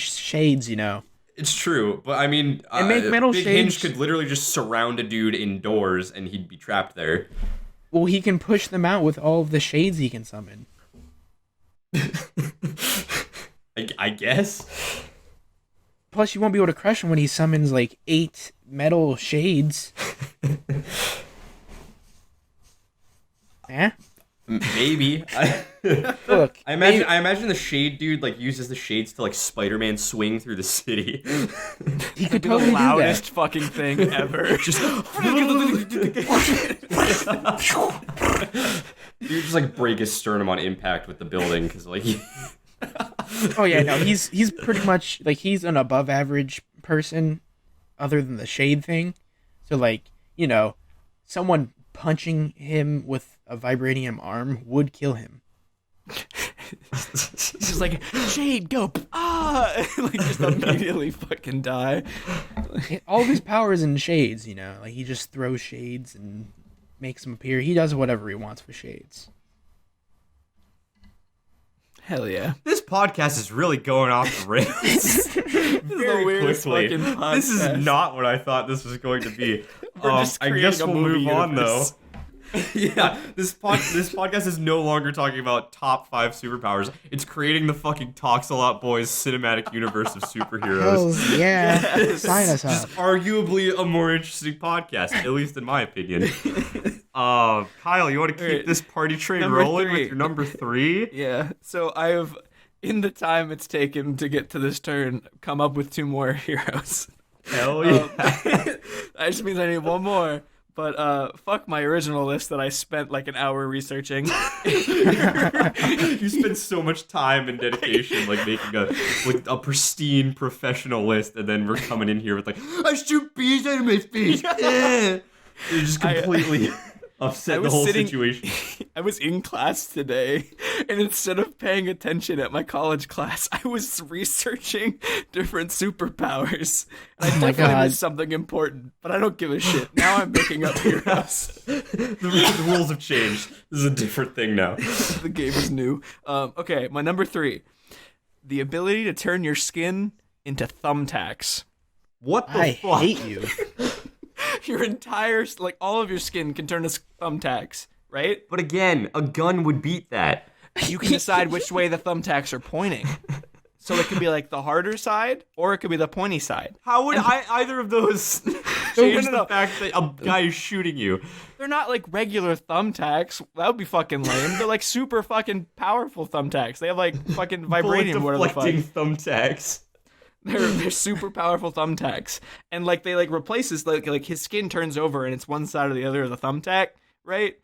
shades, you know. It's true, but I mean, And make metal Big shades- Hinge could literally just surround a dude indoors and he'd be trapped there. Well, he can push them out with all of the shades he can summon. I guess. Plus, you won't be able to crush him when he summons like 8 metal shades. Eh? Maybe. Look, I imagine the shade dude like uses the shades to like Spider-Man swing through the city. he could The totally do loudest that. fucking thing ever. You just like break his sternum on impact with the building because like Oh yeah, no, he's pretty much like he's an above average person, other than the shade thing. So like, you know, someone punching him with a vibranium arm would kill him. Just like shade, go like just immediately fucking die. All of his power is in shades, you know. Like he just throws shades and makes them appear. He does whatever he wants with shades. Hell yeah. this podcast is really going off the rails. This is the weirdest fucking podcast. This is not what I thought this was going to be. We're just I creating guess a we'll movie move on though. universe. Yeah, this podcast is no longer talking about top 5 superpowers. It's creating the fucking Talks a Lot Boys cinematic universe of superheroes. Hell yeah. Yes. Sign us Just up. arguably a more interesting podcast, at least in my opinion. Kyle, you want to keep Alright, this party train number rolling 3. with your number 3? Yeah. So I have, in the time it's taken to get to this turn, come up with 2 more heroes. Hell yeah. That just means I need 1 more. But fuck my original list that I spent like an hour researching. You spend so much time and dedication like making a pristine professional list, and then we're coming in here with like, I shoot bees out of my face. You're just completely upset the whole situation. I was in class today, and instead of paying attention at my college class, I was researching different superpowers. And I my definitely God. missed something important, but I don't give a shit. Now I'm making up heroes. The rules have changed. This is a different thing now. The game is new. Okay, my number 3. The ability to turn your skin into thumbtacks. What the I fuck? hate you. Your entire, like, all of your skin can turn to thumbtacks, right? But again, a gun would beat that. You can decide which way the thumbtacks are pointing. So it could be like the harder side, or it could be the pointy side. How would either of those change the fact that a guy is shooting you? They're not like regular thumbtacks. That would be fucking lame. They're like super fucking powerful thumbtacks. They have like fucking vibranium, whatever the fuck. Bullet-deflecting thumbtacks. They're super powerful thumbtacks, and like they like replaces like his skin turns over and it's one side or the other of the thumbtack, right?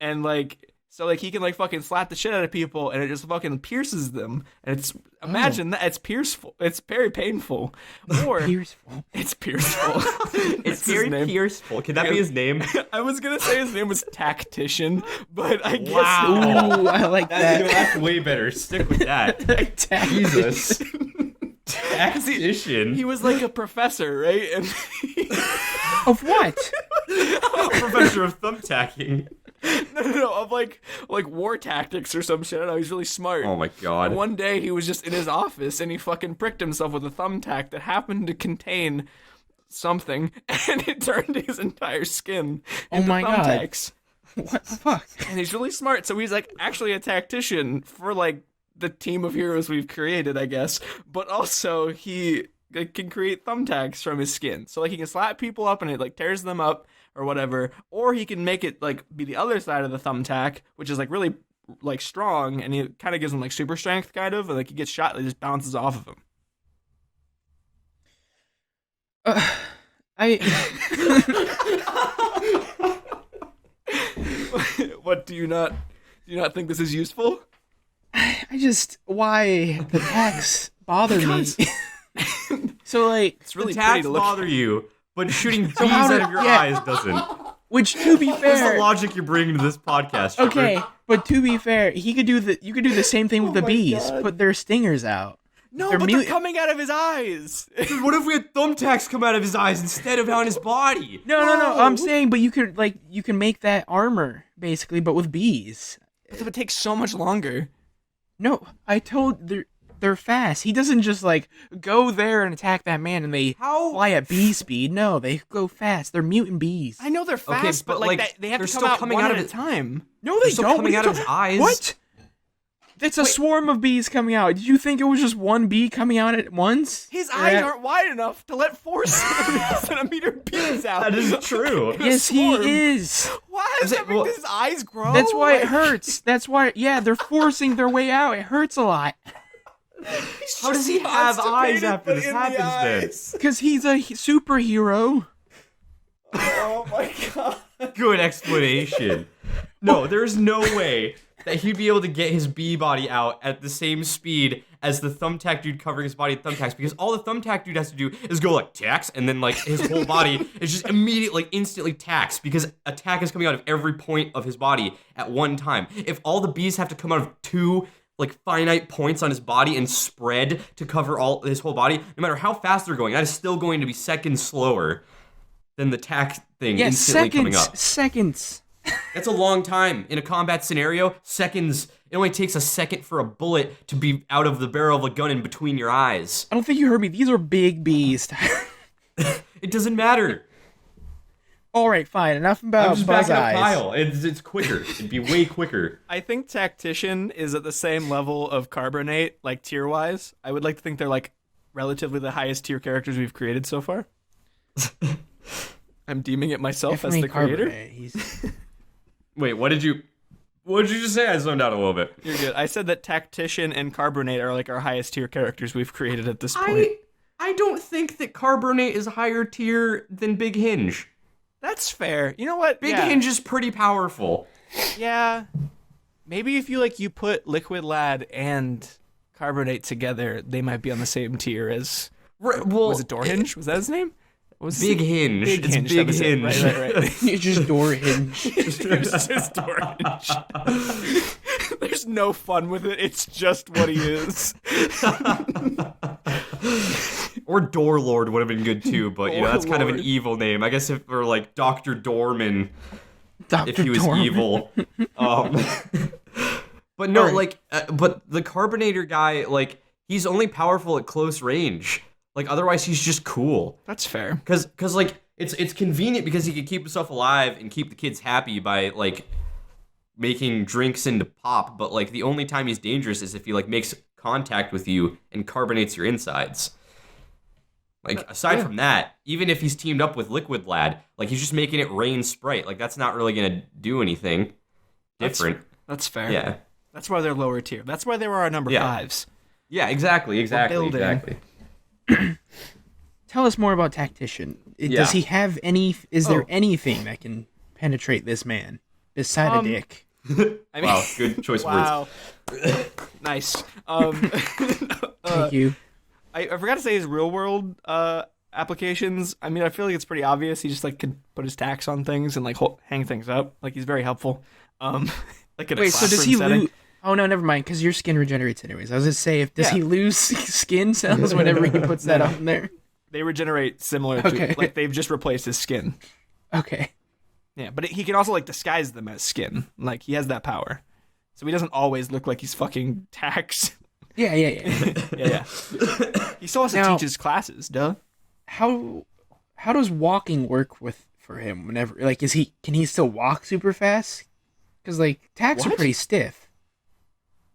And like so like he can like fucking slap the shit out of people and it just fucking pierces them. And it's imagine that it's pierceful. It's very painful. Or Pierceful. it's pierceful. It's his very name. pierceful. Can that be his name? I was gonna say his name was Tactician, but I guess Wow. Ooh, I like that. That's way better. Stick with that. Jesus. Tactician. he was like a professor, right? And Of what? Professor of thumbtacking. no, of like war tactics or some shit. I don't know. He's really smart. Oh my god. And one day he was just in his office and he fucking pricked himself with a thumbtack that happened to contain something, and it turned his entire skin into my God. thumbtacks. What the fuck? And he's really smart, so he's like actually a tactician for like the team of heroes we've created, I guess. But also he can create thumbtacks from his skin. So like he can slap people up and it like tears them up or whatever, or he can make it like be the other side of the thumbtack, which is like really like strong, and it kind of gives him like super strength, kind of, and like he gets shot, it just bounces off of him. What do you not think this is useful? I just why the tacks bother me. So like It's really the pretty tacks to look bother you, but shooting bees how out do- of your yeah. eyes doesn't. which to be What's fair, the logic you're bringing to this podcast, Trevor? okay, but to be fair, you could do the same thing with the my bees. God. Put their stingers out. No, They're but mute- they're coming out of his eyes. Dude, what if we had thumbtacks come out of his eyes instead of on his body? No. I'm saying, but you can make that armor basically, but with bees. But it would take so much longer. No, I told they're fast. He doesn't just like go there and attack that man and they How? fly at bee speed. No, they go fast. They're mutant bees. I know they're fast, but, but like like, they have they're to come still out coming one out at of a it- time. No, they still don't. coming What are out you of his talking- eyes? What? It's a swarm of bees coming out. Did you think it was just one bee coming out at once? His Or eyes that- aren't wide enough to let 4 centimeter bees out. That is true. Yes, Swarm. he is. Why does that make well- his eyes grow? That's why it Like, hurts. That's why. Yeah, they're forcing their way out. It hurts a lot. he's How does just he have eyes constipated, after but this in the happens then? eyes. Because he's a superhero. Oh my god. Good explanation. No, there's no way that he'd be able to get his bee body out at the same speed as the thumbtack dude covering his body in thumbtacks, because all the thumbtack dude has to do is go like tacks, and then like his whole body is just immediately, instantly tacks, because a tack is coming out of every point of his body at one time. If all the bees have to come out of two like finite points on his body and spread to cover all his whole body, no matter how fast they're going, that is still going to be seconds slower than the tack thing Yeah, instantly coming up. seconds. That's a long time. In a combat scenario, seconds. It only takes a second for a bullet to be out of the barrel of a gun in between your eyes. I don't think you heard me. These are big bees. It doesn't matter. All right, fine. Enough about I'm just buzz backing up eyes. Kyle. It's quicker. It'd be way quicker. I think Tactician is at the same level of Carbonate, like tier-wise. I would like to think they're like relatively the highest tier characters we've created so far. I'm deeming it myself Definitely as the creator. Carbonate. He's Wait, what did you just say? I zoned out a little bit. You're good. I said that Tactician and Carbonate are like our highest tier characters we've created at this point. I don't think that Carbonate is higher tier than Big Hinge. That's fair. You know what? Big yeah. Hinge is pretty powerful. Yeah. Maybe if you put Liquid Lad and Carbonate together, they might be on the same tier as Well, was it Doorhinge? Was that his name? What was Big his- Hinge. Big It's Hinge. Big That was it. Hinge. Right. it's just door hinge. It's just Doorhinge. There's no fun with it. It's just what he is. Or Door Lord would have been good too, but you know that's kind of an Lord. evil name. I guess if we're like Dr. Dorman, Dr. if he was Dorman. evil. But no, Alright. but the Carbonator guy, like, he's only powerful at close range. Like, otherwise he's just cool. That's fair. Cause like it's convenient because he can keep himself alive and keep the kids happy by like making drinks into pop. But like the only time he's dangerous is if he like makes contact with you and carbonates your insides. Like, aside from that, even if he's teamed up with Liquid Lad, like, he's just making it rain Sprite. Like, that's not really gonna do anything different. That's fair. Yeah. That's why they're lower tier. That's why they were our number Yeah. fives. Yeah, exactly. building. Tell us more about Tactician. Yeah. Does he have any? Is there Oh. anything that can penetrate this man beside a dick? I mean, Wow, good choice of words. wow. Nice. Thank you. I forgot to say his real world applications. I mean, I feel like it's pretty obvious. He just like could put his tax on things and like hang things up. Like, he's very helpful. Like in a Wait, so does classroom he setting. lose? Oh no, never mind. Because your skin regenerates anyways. I was just say, does Yeah. he lose skin cells whenever he puts that on there? They regenerate similar to Okay. like they've just replaced his skin. Okay. Yeah, but he can also like disguise them as skin. Like, he has that power, so he doesn't always look like he's fucking tax. Yeah. yeah. He still has to Now- teach his classes, duh. How does walking work for him? Whenever can he still walk super fast? Because like tacks are What? pretty stiff.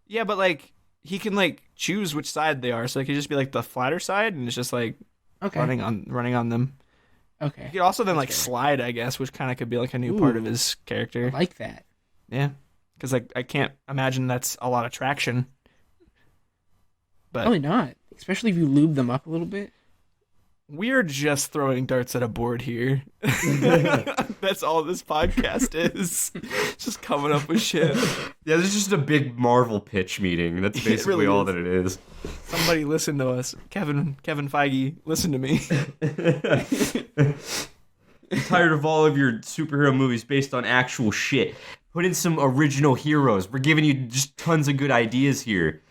Yeah, but like he can like choose which side they are, so it could just be like the flatter side, and it's just like Okay. running on them. Okay. You could also then That's fair. slide, I guess, which kind of could be like a new part of his character. I like that. Yeah, because like I can't imagine that's a lot of traction. But Probably not. Especially if you lube them up a little bit. we're just throwing darts at a board here. That's all this podcast is. Just coming up with shit. Yeah, this is just a big Marvel pitch meeting. That's basically really all is. that it is. Somebody listen to us. Kevin Feige, listen to me. I'm tired of all of your superhero movies based on actual shit. Put in some original heroes. We're giving you just tons of good ideas here.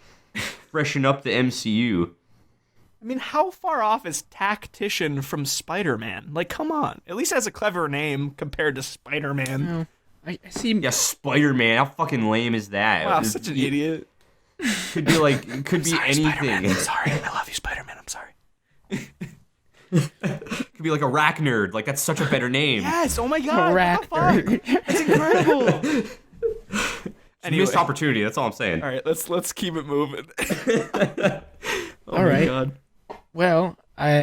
Freshen up the MCU. I mean, how far off is Tactician from Spider-Man? Like, come on. At least has a clever name compared to Spider-Man. No. I see. Yeah, Spider-Man. How fucking lame is that? Wow, such an idiot. Could be like, could be anything. I'm sorry. I love you, Spider-Man. I'm sorry. Could be like a Rack-Nerd. Like, that's such a better name. Yes. Oh my God. Rack What the fuck? That's incredible. It's a missed opportunity. That's all I'm saying. All right. Let's keep it moving. Oh All my right. God. Well,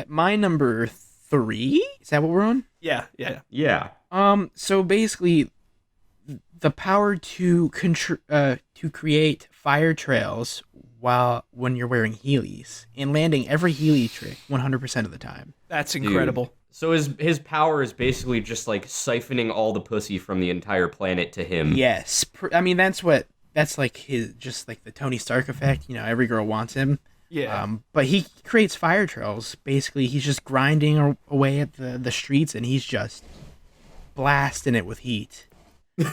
my number 3. Is that what we're on? Yeah. Yeah. So basically, the power to create fire trails when you're wearing Heelys and landing every Heely trick 100% of the time. That's incredible. So his power is basically just like siphoning all the pussy from the entire planet to him. Yes, I mean that's like his just like the Tony Stark effect. You know, every girl wants him. Yeah. But he creates fire trails. Basically, he's just grinding away at the streets, and he's just blasting it with heat.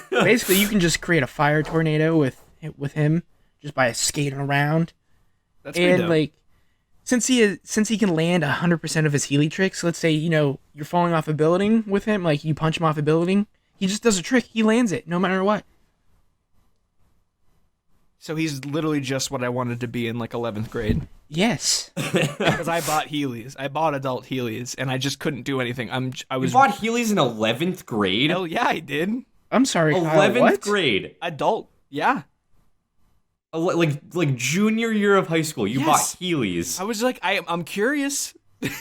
Basically, you can just create a fire tornado with him just by skating around. That's pretty dope. Like, since he can land 100% of his Healy tricks, let's say you're falling off a building with him, like you punch him off a building, he just does a trick, he lands it no matter what. So he's literally just what I wanted to be in like 11th grade. Yes. Because I bought Heelys. I bought adult Heelys, and I just couldn't do anything. I was You bought Heelys in 11th grade? Hell yeah, I did. I'm sorry. 11th what? grade. Adult, yeah. Like junior year of high school, you Yes. bought Heelys. I was like, I'm curious,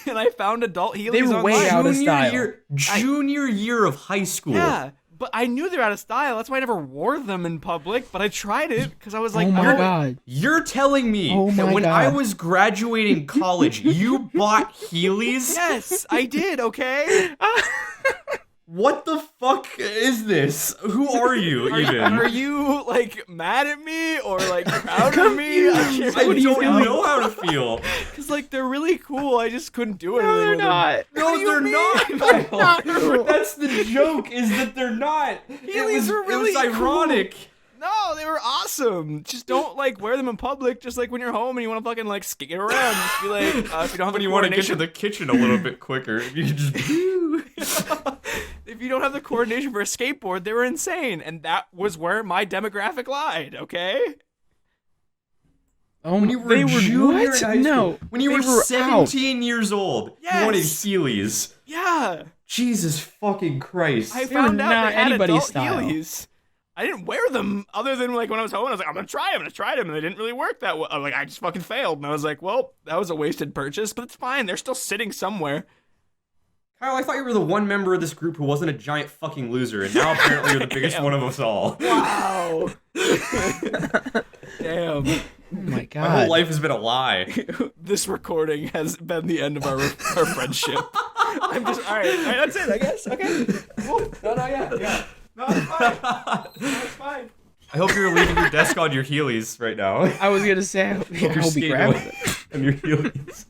and I found adult Heelys They were online. way out of style. Junior year of high school. Yeah, but I knew they're out of style. That's why I never wore them in public. But I tried it because I was like, Oh my god. You're telling me Oh that my when I God. was graduating college, you bought Heelys? yes, I did. Okay. What the fuck is this? Who are you even? Are you like mad at me or like proud of me? I can't I really don't tell. know how to feel. Because like they're really cool. I just couldn't do anything. No, they're with them. not. No, do you they're mean? not, Kyle. No. That's the joke, is that they're not. Heelys are really It was ironic. No, they were awesome. Just don't like wear them in public. Just like when you're home and you want to fucking like skate around. Just be like, if you don't have When the you want to get to coordination, the kitchen a little bit quicker, you can just. if you don't have the coordination for a skateboard, they were insane, and that was where my demographic lied. Okay. Oh, When you were they were junior what? in high school, No. when you they were out. 17 years old, Yes. you wanted Heelys. Yeah. Jesus fucking Christ. I They were found out not they had anybody's adult style. Heelys. I didn't wear them other than like when I was home. I was like, I'm gonna try them, and I tried them, and they didn't really work that well. Like I just fucking failed, and I was like, well, that was a wasted purchase, but it's fine. They're still sitting somewhere. Kyle, I thought you were the one member of this group who wasn't a giant fucking loser, and now apparently you're the biggest one of us all. Wow. Damn. Oh my god. My whole life has been a lie. This recording has been the end of our friendship. I'm just all right. That's it, I guess. Okay. Cool. No, yeah. No, it's fine. It's fine. I hope you're leaving your desk on your Heelys right now. I was gonna say, I hope Hope you're he skating grabbed away it. on your Heelys.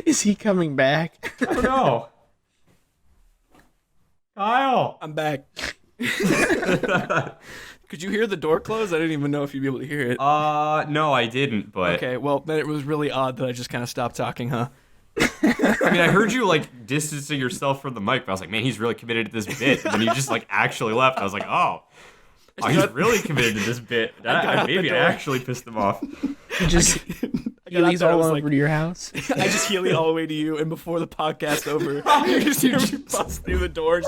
Is he coming back? I don't know. Kyle! I'm back. Could you hear the door close? I didn't even know if you'd be able to hear it. No, I didn't, but... Okay, well, then it was really odd that I just kind of stopped talking, huh? I mean, I heard you, like, distancing yourself from the mic, but I was like, man, he's really committed to this bit. And then you just, like, actually left. I was like, oh, he's really committed to this bit. Maybe I actually pissed him off. He just Heelys all over your house. I just Healy all the way to you, and before the podcast over, you just hear me bust through the doors.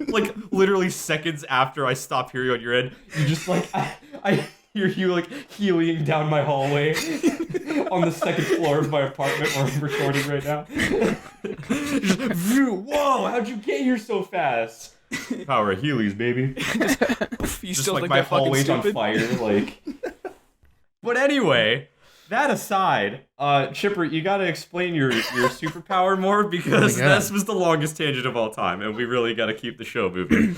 Like, literally seconds after I stop hearing you on your end, you just, like, I hear you, like, healing down my hallway on the second floor of my apartment where I'm recording right now. Just, whoa, how'd you get here so fast? Power of Heelys, baby. You Just still like think my they're fucking hallway's on stupid? fire, like. But anyway, that aside, Chipper, you gotta explain your superpower more because God. this was the longest tangent of all time, and we really gotta keep the show moving.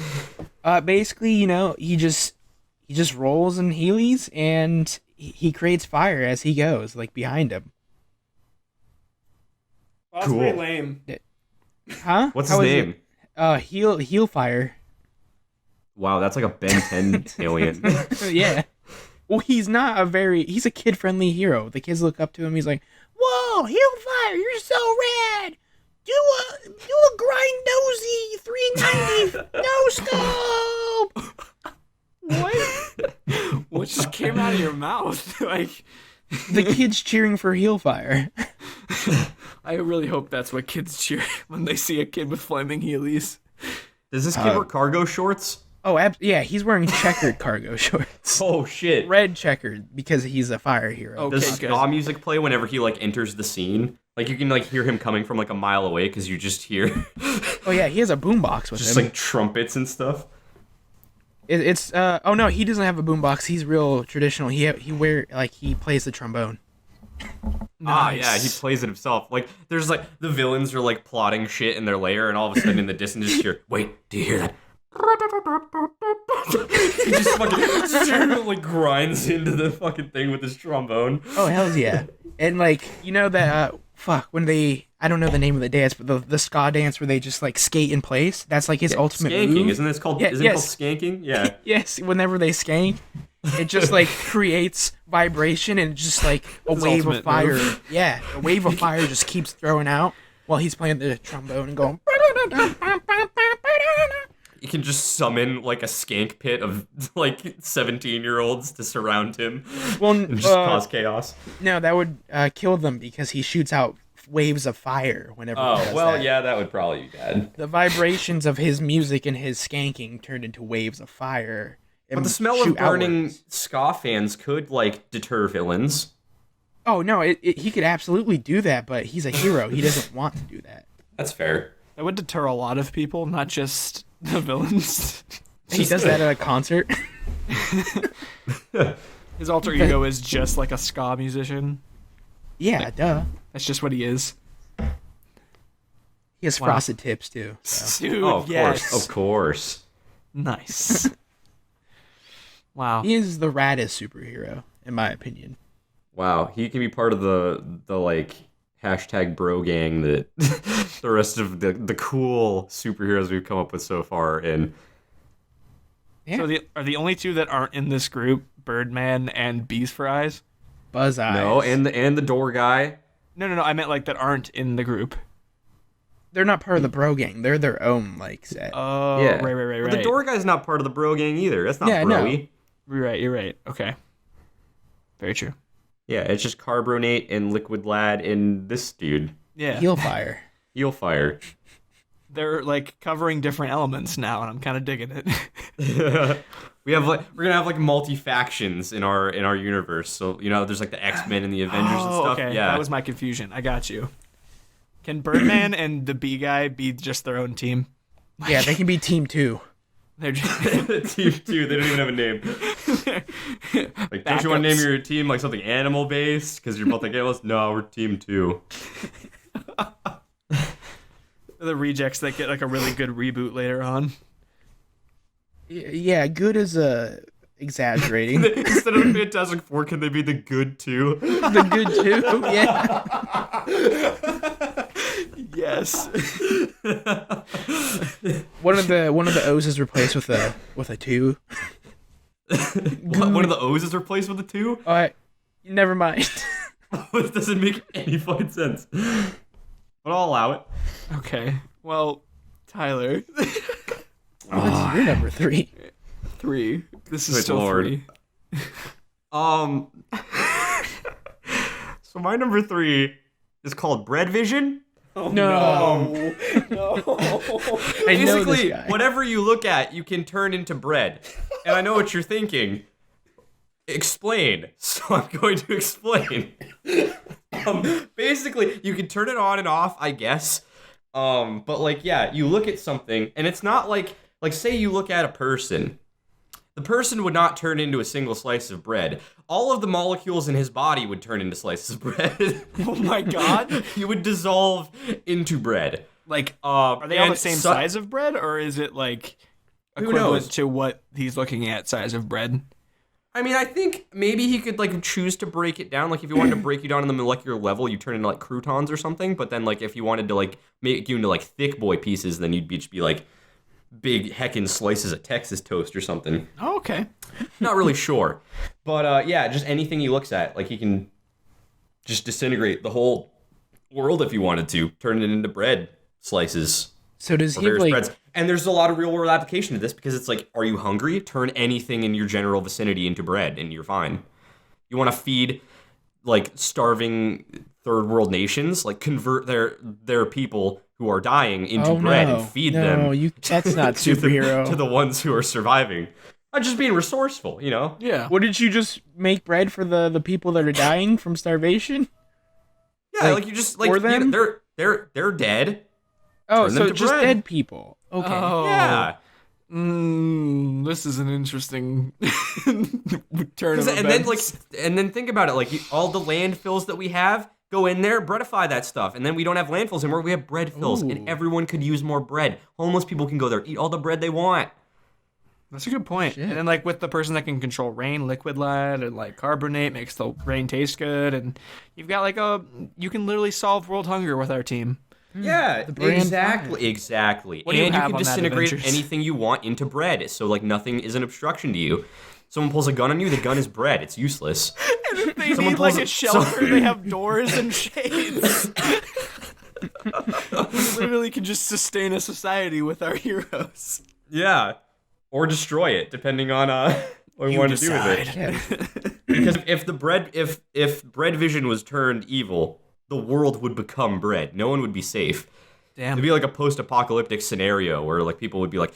Basically, he just rolls in Heelys and he creates fire as he goes, like behind him. Well, that's Cool. pretty lame. Huh? What's How his is name? it? Heel fire. Wow, that's like a Ben 10 alien. Yeah. Well, he's a kid-friendly hero. The kids look up to him. He's like, "Whoa, heel fire! You're so rad! Do a grind nosy 390 no scope." What? What just came out of your mouth? Like, The kids cheering for heel fire. I really hope that's what kids cheer when they see a kid with flaming Heelys. Does this kid wear cargo shorts? Oh, yeah, he's wearing checkered cargo shorts. Oh shit. Red checkered because he's a fire hero. Oh. Does Okay, ska good. music play whenever he like enters the scene? Like you can like hear him coming from like a mile away because you just hear Oh yeah, he has a boombox with just him. like trumpets and stuff. It's oh no, he doesn't have a boombox. He's real traditional. He plays the trombone. Ah, yeah, he plays it himself. Like, there's like the villains are like plotting shit in their lair, and all of a sudden in the distance, just hear, wait, do you hear that? He just fucking like grinds into the fucking thing with his trombone. Oh hell yeah! And like that when I don't know the name of the dance, but the ska dance where they just like skate in place. That's like his ultimate Skanking, move. isn't this called? Yeah, isn't it called yes. skanking? Yeah. Yes, whenever they skank, it just like creates vibration and just like a His wave of ultimate fire. move. Yeah, a wave of fire just keeps throwing out while he's playing the trombone and going. You can just summon like a skank pit of like 17-year-olds to surround him Well, and just cause chaos. no, that would kill them because he shoots out waves of fire whenever. he Oh, does well, that. yeah, that would probably be bad. The vibrations of his music and his skanking turned into waves of fire. But and the smell of shoot burning outwards. ska fans could like deter villains. Oh no, he could absolutely do that, but he's a hero. He doesn't want to do that. That's fair. That would deter a lot of people, not just the villains. He does that at a concert. His alter ego is just like a ska musician. Yeah, duh. That's just what he is. He has Wow. frosted tips too. So. Dude, Oh, of yes. course, of course. Nice. Wow. He is the raddest superhero, in my opinion. Wow, he can be part of the like hashtag bro gang that the rest of the cool superheroes we've come up with so far. And Yeah. So are the only two that aren't in this group Birdman and Bees for Eyes? Buzz Eyes. no, and the door guy. No. I meant like that aren't in the group. They're not part of the bro gang. They're their own like set. Oh, Yeah, right. But the door guy's not part of the bro gang either. That's not Yeah, no. broy. You're right. Okay. Very true. Yeah, it's just Carbonate and Liquid Lad and this dude. Yeah. Heel fire. Heel Fire. They're like covering different elements now, and I'm kind of digging it. We're gonna have like multi factions in our universe. So there's like the X-Men and the Avengers and stuff. Okay. Yeah, That was my confusion. I got you. Can Birdman and the Bee guy be just their own team? Yeah, they can be team 2. They're just Team 2. They don't even have a name. Like, don't you want to name your team like something animal based? Because you're both like animals. No, we're Team 2. the rejects that get like a really good reboot later on. Yeah, good is exaggerating. Instead of the Fantastic Four, can they be the Good 2? The good too. Yeah. Yes. One of the O's is replaced with a 2. One of the O's is replaced with a 2? All right, never mind. This doesn't make any fucking sense. But I'll allow it. Okay. Well, Tyler, What's your number 3? 3. This is Good still Lord. 3. So my number 3 is called Bread Vision. No. I know this Basically, guy. whatever you look at, you can turn into bread. And I know what you're thinking. Explain. So I'm going to explain. Basically, you can turn it on and off, I guess. But like, yeah, you look at something, and it's not like say you look at a person. The person would not turn into a single slice of bread. All of the molecules in his body would turn into slices of bread. Oh my god! You would dissolve into bread. Like, are they all the same size of bread, or is it like equivalent to what he's looking at size of bread? I mean, I think maybe he could like choose to break it down. Like if you wanted to break you down on the molecular level, you turn into like croutons or something. But then like if you wanted to like make you into like thick boy pieces, then you'd just be like big heckin' slices of Texas toast or something. Oh, okay. Not really sure. But yeah, just anything he looks at, like he can just disintegrate the whole world if he wanted to, turn it into bread slices. So does he have like... breads. And there's a lot of real world application to this because it's like, are you hungry? Turn anything in your general vicinity into bread and you're fine. You want to feed like starving third world nations, like convert their people who are dying into bread and feed them. No, that's not superhero. to the ones who are surviving. I'm just being resourceful, you know? Yeah. What, did you just make bread for the people that are dying from starvation? Yeah, like you just like them? They're dead. Oh, Turn so them to just bread. dead people. Okay. Oh. Yeah. This is an interesting turn of events. And then think about it, like all the landfills that we have, go in there, breadify that stuff, and then we don't have landfills anymore. We have bread fills, and everyone could use more bread. Homeless people can go there, eat all the bread they want. That's a good point. Shit. And then like with the person that can control rain, liquid lead, and like carbonate makes the rain taste good, and you've got like you can literally solve world hunger with our team. Yeah, exactly. What do you and have you can on that, disintegrate Adventures? anything you want into bread, so like nothing is an obstruction to you. Someone pulls a gun on you, the gun is bread. It's useless. And if they Someone need like pulls a shelter, they have doors and shades. We literally can just sustain a society with our heroes. Yeah, or destroy it, depending on what we want to do with it. Yeah. Because if bread vision was turned evil, the world would become bread. No one would be safe. Damn. It'd be like a post-apocalyptic scenario where like people would be like,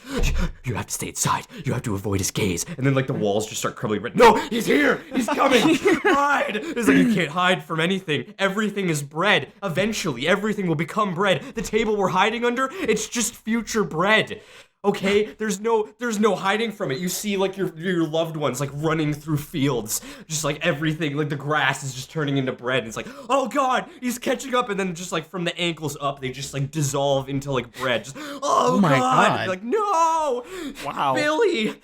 you have to stay inside. You have to avoid his gaze. And then like the walls just start crumbling red. No, he's here. He's coming. Hide. It's like you can't hide from anything. Everything is bread. Eventually, everything will become bread. The table we're hiding under, it's just future bread. Okay, there's no hiding from it. You see like your loved ones like running through fields, just like everything, like the grass is just turning into bread. And it's like, oh god, he's catching up, and then just like from the ankles up, they just like dissolve into like bread. Just oh my god, God. You're like no, Wow. Billy,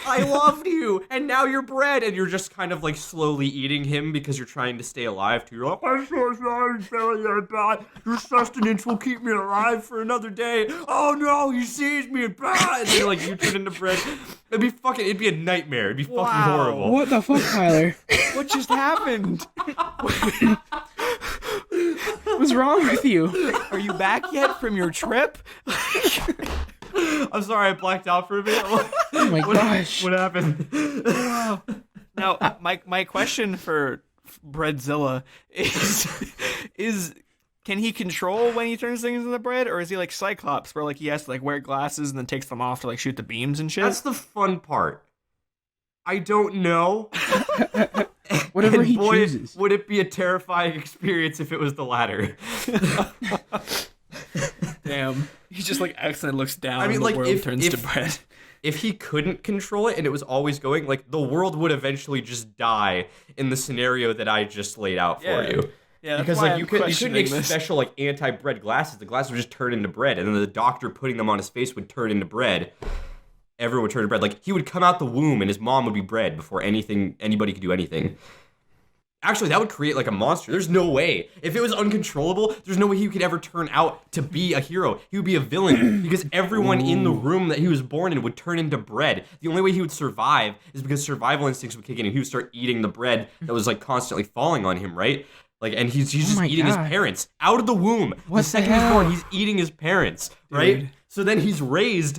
I loved you, and now you're bread, and you're just kind of like slowly eating him because you're trying to stay alive too. You're like, I'm so sorry, Billy, you're bad. Your sustenance will keep me alive for another day. Oh no, he sees me and and then like you turn into bread. It'd be a nightmare. It'd be fucking horrible. What the fuck, Tyler? What just happened? What's wrong with you? Are you back yet from your trip? I'm sorry, I blacked out for a bit. Oh my gosh. What happened? Now, my question for Breadzilla is can he control when he turns things into bread, or is he like Cyclops, where like he has to like wear glasses and then takes them off to like shoot the beams and shit? That's the fun part. I don't know. Whatever And he boy, chooses. would it be a terrifying experience if it was the latter? Damn. He just like accidentally looks down I mean, and like, the world turns to bread. If he couldn't control it and it was always going, like, the world would eventually just die in the scenario that I just laid out for you. Yeah, because like you couldn't make special like anti-bread glasses. The glasses would just turn into bread, and then the doctor putting them on his face would turn into bread. Everyone would turn to bread. Like he would come out the womb, and his mom would be bread before anybody could do anything. Actually, that would create like a monster. There's no way. If it was uncontrollable, there's no way he could ever turn out to be a hero. He would be a villain because everyone in the room that he was born in would turn into bread. The only way he would survive is because survival instincts would kick in and he would start eating the bread that was like constantly falling on him, right? Like, and he's just eating his parents out of the womb. The second he's born, he's eating his parents, right? Dude. So then he's raised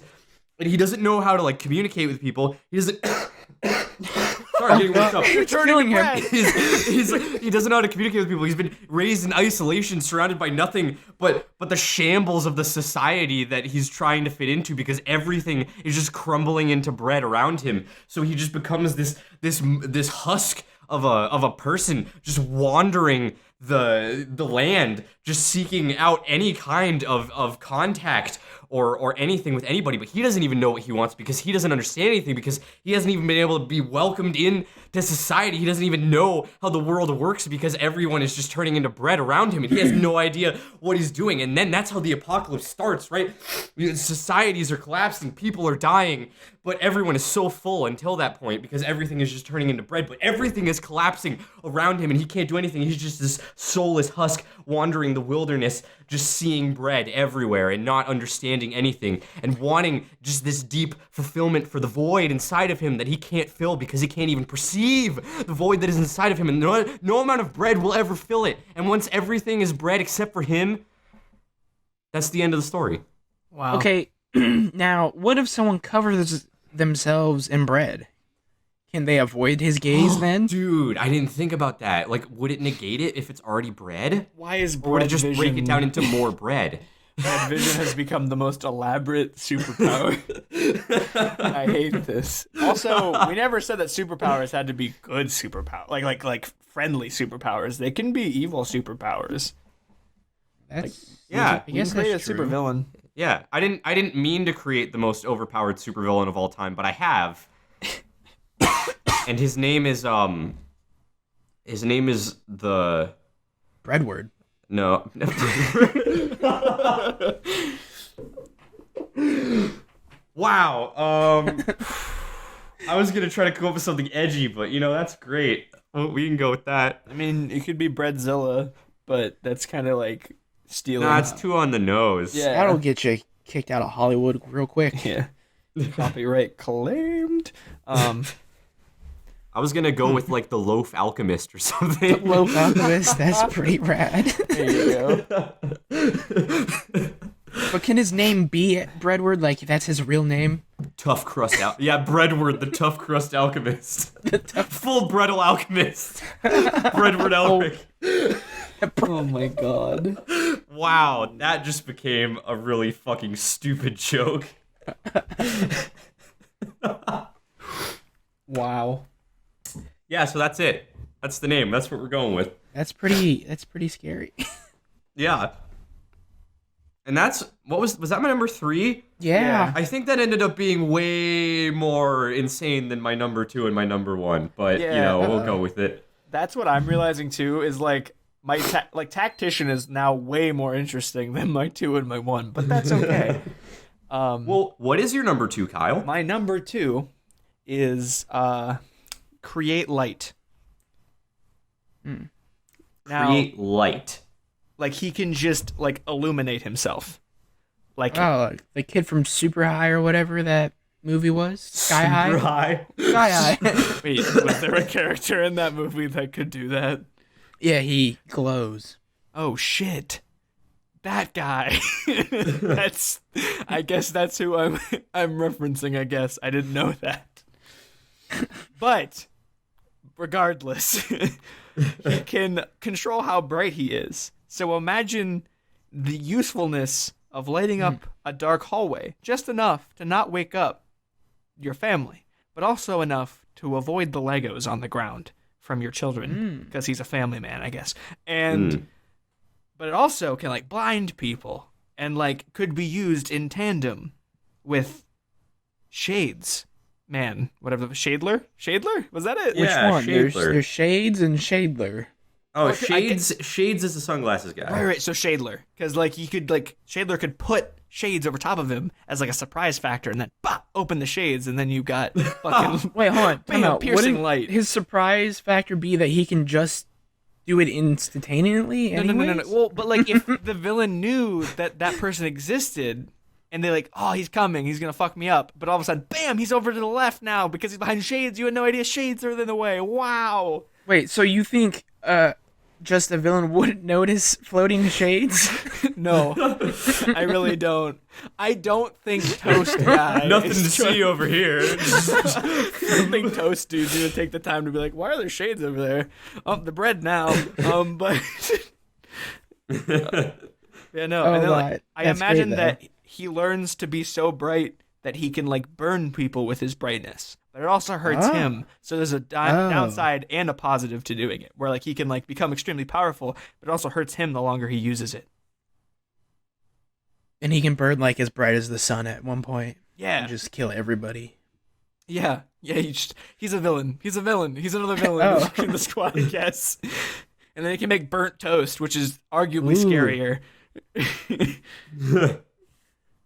and he doesn't know how to like communicate with people. He doesn't... Sorry, I'm getting worked up. You're turning bread. He doesn't know how to communicate with people. He's been raised in isolation, surrounded by nothing but the shambles of the society that he's trying to fit into because everything is just crumbling into bread around him. So he just becomes this husk of a person just wandering the land, just seeking out any kind of contact or anything with anybody, but he doesn't even know what he wants because he doesn't understand anything, because he hasn't even been able to be welcomed in to society. He doesn't even know how the world works because everyone is just turning into bread around him and he has no idea what he's doing. And then that's how the apocalypse starts, right? Societies are collapsing, people are dying, but everyone is so full until that point because everything is just turning into bread, but everything is collapsing around him and he can't do anything. He's just this soulless husk wandering the wilderness, just seeing bread everywhere and not understanding anything and wanting just this deep fulfillment for the void inside of him that he can't fill because he can't even perceive the void that is inside of him, and no amount of bread will ever fill it. And once everything is bread except for him, that's the end of the story. Wow. Okay, now what if someone covers themselves in bread? Can they avoid his gaze then? Dude, I didn't think about that. Like, would it negate it if it's already bread? Why is Or would it just break it down into more bread? Bread vision has become the most elaborate superpower. I hate this. Also, we never said that superpowers had to be good superpowers, like friendly superpowers. They can be evil superpowers. That's Yeah, I guess create a that's true. supervillain. Yeah, I didn't mean to create the most overpowered supervillain of all time, but I have. And his name is the Breadward. no. Wow. I was gonna try to come up with something edgy, but that's great. Well, we can go with that. I mean, it could be Breadzilla, but that's kind of like stealing. Nah, it's too on the nose. Yeah. That'll get you kicked out of Hollywood real quick. Yeah. Copyright claimed. I was gonna go with like the Loaf Alchemist or something. Loaf Alchemist, that's pretty rad. There you go. But can his name be Breadward? Like, that's his real name? Tough crust yeah, Breadward, the tough crust alchemist. Full Breadle alchemist. Breadward Elric. Oh my god. Wow, that just became a really fucking stupid joke. Wow. Yeah, so that's it. That's the name. That's what we're going with. That's pretty scary. Yeah. And that's was that my number 3? Yeah. I think that ended up being way more insane than my number 2 and my number 1, but we'll go with it. That's what I'm realizing too, is like my tactician is now way more interesting than my 2 and my 1, but that's okay. Well, what is your number 2, Kyle? My number 2 is create light. Now, Create light. like he can just like illuminate himself. Like Oh, the kid from Super High or whatever that movie was? Sky Super High? high. Sky High. wait, was there a character in that movie that could do that? Yeah, he glows. Oh shit. That guy. I guess that's who I'm referencing, I guess. I didn't know that. But regardless, he can control how bright he is. So imagine the usefulness of lighting up a dark hallway, just enough to not wake up your family, but also enough to avoid the Legos on the ground from your children, because he's a family man, I guess. And but it also can like blind people and like could be used in tandem with shades. Man, whatever. Shadler? Was that it? Yeah. Which one? Shadler. There's Shades and Shadler. Oh, Okay, Shades is the sunglasses guy. Right. So Shadler, because like Shadler could put shades over top of him as like a surprise factor, and then open the shades, and then you got fucking Wait, hold on. Time out. piercing Wouldn't light. his surprise factor be that he can just do it instantaneously? No. Well, but like if the villain knew that person existed, and they're like, oh, he's coming, he's gonna fuck me up, but all of a sudden, bam, he's over to the left now because he's behind shades. You had no idea shades are in the way. Wow. Wait, so you think just a villain wouldn't notice floating shades? No, I really don't. I don't think Toast guy. Nothing to is see over here. I don't think Toast dude's gonna take the time to be like, why are there shades over there? Oh, the bread now. But yeah, no. Oh, and then, wow. like, I That's imagine great, that he learns to be so bright that he can like burn people with his brightness. but it also hurts him. So there's a Oh. downside and a positive to doing it, where like he can like become extremely powerful, but it also hurts him the longer he uses it. And he can burn like as bright as the sun at one point. Yeah. And just kill everybody. Yeah. He's a villain. He's another villain Oh. in the squad, I guess. And then he can make burnt toast, which is arguably Ooh. scarier.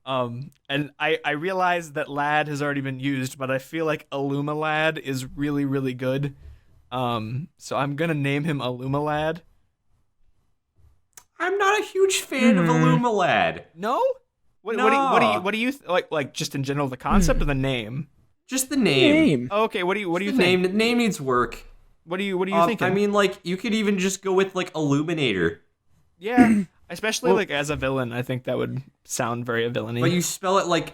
And I realize that Lad has already been used, but I feel like Illuma Lad is really, really good. So I'm gonna name him Illuma Lad. I'm not a huge fan of Illuma Lad. No? What do you like just in general, the concept or the name? Just the name. Oh, okay, what do you The think? name. The name needs work. What do you think? I mean, like, you could even just go with, like, Illuminator. Yeah, especially like as a villain, I think that would sound very villainy. But you spell it like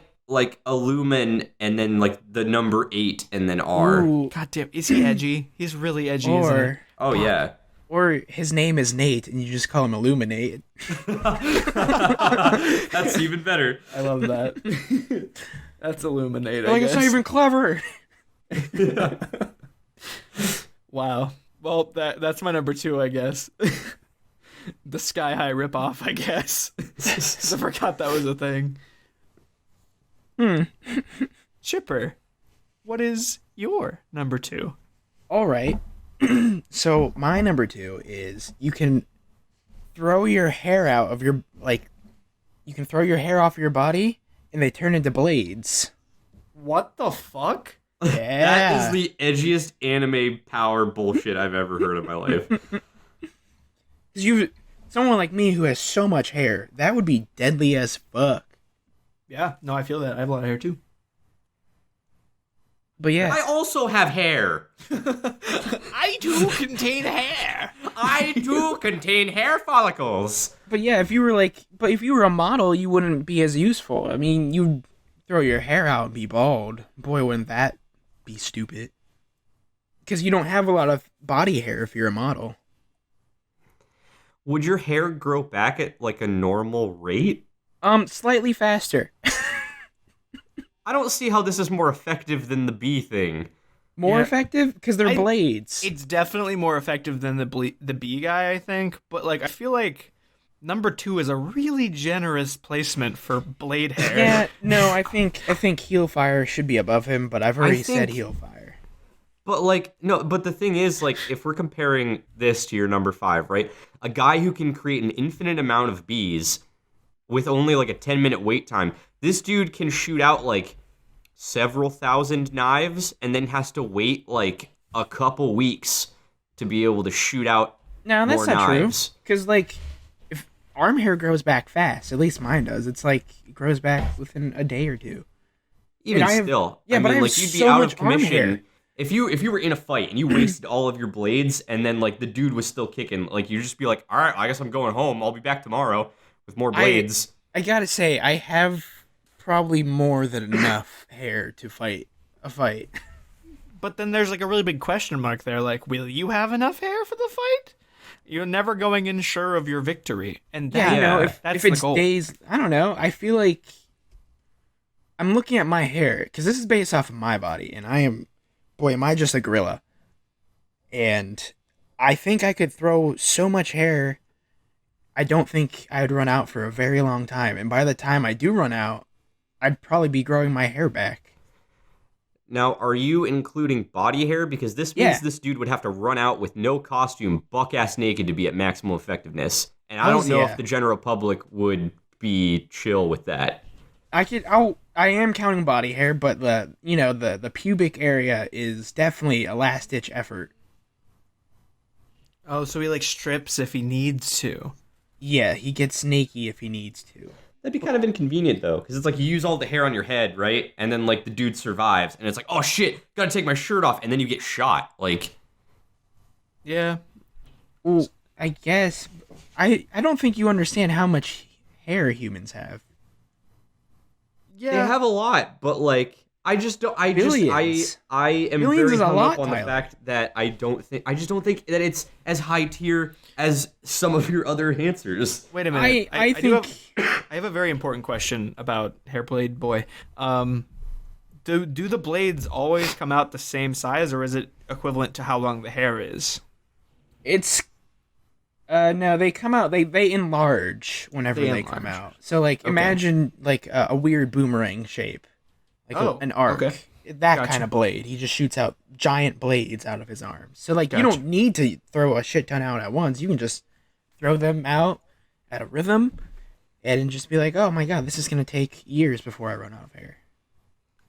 Illumin and then, like, the number 8 and then R. Ooh. God damn, is he edgy? He's really edgy, isn't he? Oh, yeah. Or his name is Nate, and you just call him Illuminate. That's even better. I love that. That's Illuminate, I Like, guess. it's not even clever. Wow. Well, that's my number 2, I guess. The Sky High ripoff, I guess. I forgot that was a thing. Chipper, what is your number 2? All right. So my number 2 is you can throw your hair out of your you can throw your hair off your body and they turn into blades. What the fuck? Yeah. That is the edgiest anime power bullshit I've ever heard in my life. Because someone like me who has so much hair, that would be deadly as fuck. Yeah, no, I feel that. I have a lot of hair too. But yeah, I also have hair. I too contain hair. I do contain hair follicles. but yeah, if you were a model, you wouldn't be as useful. I mean, you'd throw your hair out and be bald. Boy, wouldn't that be stupid? Because you don't have a lot of body hair if you're a model. Would your hair grow back at like a normal rate? Slightly faster. I don't see how this is more effective than the bee thing. More Yeah. effective because they're blades. It's definitely more effective than the bee guy, I think. But like, I feel like number 2 is a really generous placement for blade hair. Yeah, no, I think Heelfire should be above him, but I've already said think- Heelfire. But like, no, but the thing is, like, if we're comparing this to your number 5, right? A guy who can create an infinite amount of bees with only like a 10-minute wait time. This dude can shoot out like several thousand knives and then has to wait like a couple weeks to be able to shoot out No, that's more not knives. true. Because like, if arm hair grows back fast, at least mine does. It's like it grows back within a day or two. Even And I have- still, yeah, I but I mean, have like you'd be so out much of arm commission hair. if you were in a fight and you wasted all of your blades and then like the dude was still kicking. Like you'd just be like, all right, I guess I'm going home. I'll be back tomorrow with more blades. I gotta say, I have probably more than enough hair to fight a fight. But then there's like a really big question mark there. Like, will you have enough hair for the fight? You're never going in sure of your victory. And Yeah, you know, Yeah. if that's it's the goal. days, I don't know. I feel like I'm looking at my hair because this is based off of my body, and am I just a gorilla? And I think I could throw so much hair. I don't think I'd run out for a very long time, and by the time I do run out, I'd probably be growing my hair back. Now, are you including body hair? Because this means Yeah. this dude would have to run out with no costume, buck-ass naked to be at maximum effectiveness. And I Hells don't know yeah. if the general public would be chill with that. I am counting body hair, but the pubic area is definitely a last ditch effort. Oh, so he like strips if he needs to. Yeah, he gets snaky if he needs to. That'd be kind of inconvenient, though, because it's like you use all the hair on your head, right? And then, like, the dude survives, and it's like, oh, shit, gotta take my shirt off, and then you get shot. Like, Yeah. Well, I guess I don't think you understand how much hair humans have. Yeah. they have a lot, but, like, I just don't, I Billions. am Billions very is a hung lot, up on the Tyler. fact that I just don't think that it's as high tier as some of your other answers. Wait a minute. I do think I have a very important question about Hairblade Boy. do the blades always come out the same size, or is it equivalent to how long the hair is? It's no, they come out. They enlarge whenever they come out. So like, imagine like a weird boomerang shape, like an arc. Okay. That kind of blade. He just shoots out giant blades out of his arms. So like, you don't need to throw a shit ton out at once. You can just throw them out at a rhythm, and just be like, oh my god, this is gonna take years before I run out of hair.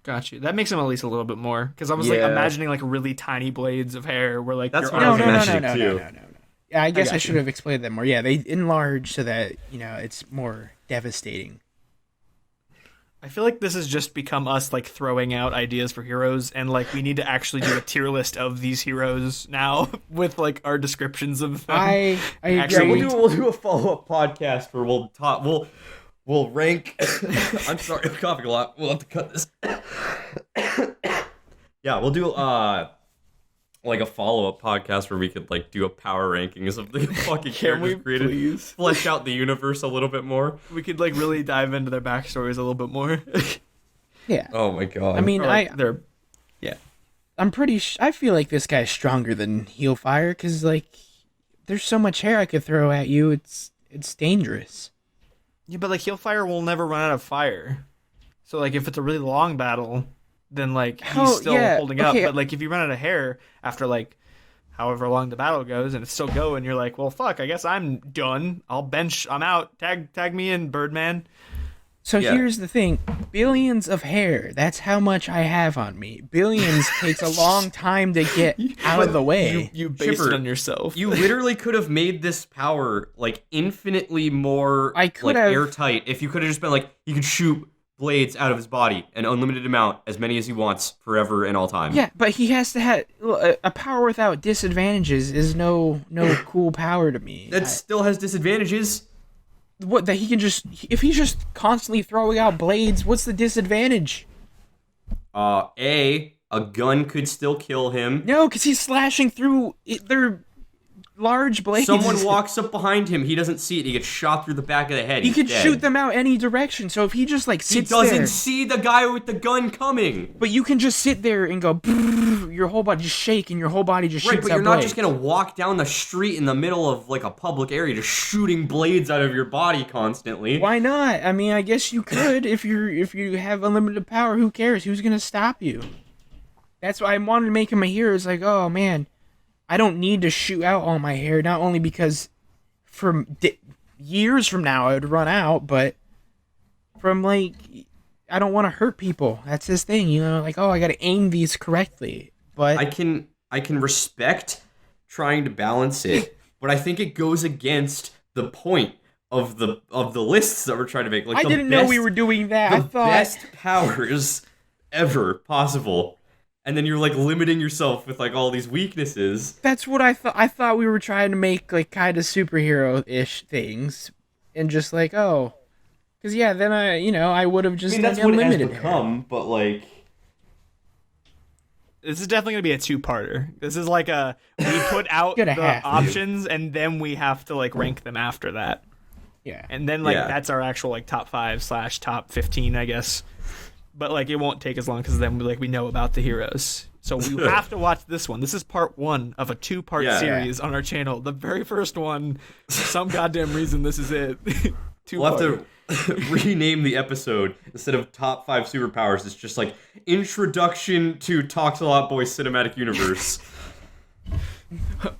Got you. That makes him at least a little bit more, because I was like imagining like really tiny blades of hair where like that's your what I was arm- imagining too. No. Yeah, I guess I should have explained that more. Yeah, they enlarge so that, it's more devastating. I feel like this has just become us like throwing out ideas for heroes, and like we need to actually do a tier list of these heroes now with like our descriptions of them. I agree. We'll do a follow-up podcast where we'll rank. I'm sorry, I'm coughing a lot. We'll have to cut this. Yeah, we'll do like a follow-up podcast where we could like do a power rankings of the fucking characters created. Please flesh out the universe a little bit more? We could like really dive into their backstories a little bit more. Yeah. Oh my god. I mean, I'm pretty. I feel like this guy's stronger than Heelfire because like, there's so much hair I could throw at you. It's dangerous. Yeah, but like Heelfire will never run out of fire. So like, if it's a really long battle, then like he's still holding up. But like, if you run out of hair after like however long the battle goes and it's still going, you're like, well, fuck, I guess I'm done. I'll bench. I'm out. Tag me in, Birdman. So here's the thing. Billions of hair. That's how much I have on me. Billions takes a long time to get out of the way. You based it on yourself. You literally could have made this power like infinitely more airtight if you could have just been like, you could shoot blades out of his body, an unlimited amount, as many as he wants, forever and all time. Yeah, but he has to have a power without disadvantages is no cool power to me. That still has disadvantages. What, that he can just, if he's just constantly throwing out blades, what's the disadvantage? A gun could still kill him. No, because he's slashing through their large blades. Someone walks up behind him, he doesn't see it, he gets shot through the back of the head. He could dead. shoot them out any direction, so if he just like sits there... He doesn't see the guy with the gun coming. But you can just sit there and go, your whole body just shake and your whole body just shoots out blades. Right, but you're not just gonna walk down the street in the middle of like a public area just shooting blades out of your body constantly. Why not? I mean, I guess you could if you have unlimited power. Who cares? Who's gonna stop you? That's why I wanted to make him a hero. It's like, oh man, I don't need to shoot out all my hair, not only because from years from now I would run out, but from like, I don't want to hurt people. That's his thing, like, oh, I got to aim these correctly. But I can respect trying to balance it, but I think it goes against the point of the lists that we're trying to make. Like, I didn't know we were doing that. I thought best powers ever possible. And then you're like limiting yourself with like all these weaknesses. That's what I thought. I thought we were trying to make like kind of superhero-ish things, and just like, oh, because then I would have just that's unlimited what it has become. But like, this is definitely gonna be a two-parter. This is like we put out the options, and then we have to like rank them after that. Yeah, and then like that's our actual like top 5 / top 15, I guess. But like, it won't take as long because then we know about the heroes. So we have to watch this one. This is part 1 of a 2-part series on our channel. The very first one, for some goddamn reason, this is it. We'll have to rename the episode. Instead of top 5 superpowers, it's just like Introduction to Talks a Lot Boys Cinematic Universe.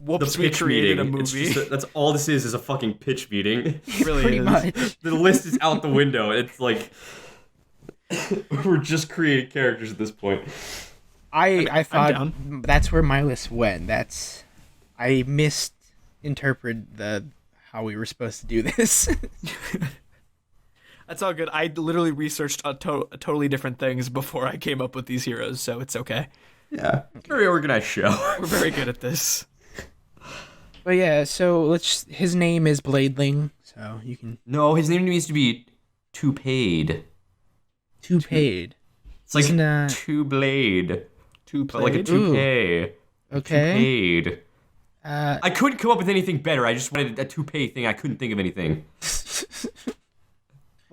Whoops, we created a movie. That's all this is a fucking pitch meeting. It really Pretty is. much. The list is out the window. It's like, we're just creating characters at this point. I thought that's where my list went. I misinterpreted how we were supposed to do this. That's all good. I literally researched totally different things before I came up with these heroes, so it's okay. Yeah, very organized show. We're very good at this. But yeah, so his name is Bladeling, so you can... No, his name needs to be Two-Paid. Two-Paid. It's like Two-Blade. Two-Blade? Like a toupee. Okay. Two-Paid. I couldn't come up with anything better. I just wanted a toupee thing. I couldn't think of anything.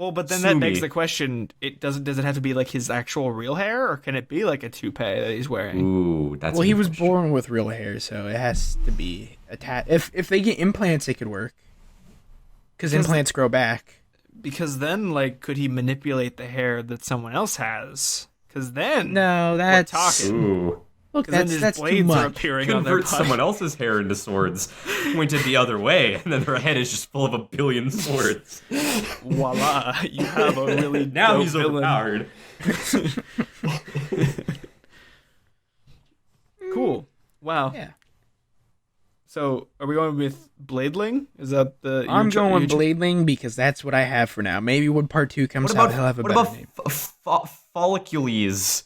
Well, but then Sue that me. begs the question: does it have to be like his actual real hair, or can it be like a toupee that he's wearing? Ooh, that's Well, a he good was question. born with real hair, so it has to be attached. If they get implants, it could work. Because implants grow back. Because then, like, could he manipulate the hair that someone else has? Because then, No, that's talking. Ooh. Look, Because then his that's too blades are much. appearing on their Convert body. someone else's hair into swords, pointed the other way, and then their head is just full of a billion swords. Voila! You have a really Now dope he's villain. overpowered. Cool. Wow. Yeah. So, are we going with Bladeling? Is that the? I'm going with Bladeling because that's what I have for now. Maybe when part 2 comes out, he'll have a better name. Follicules?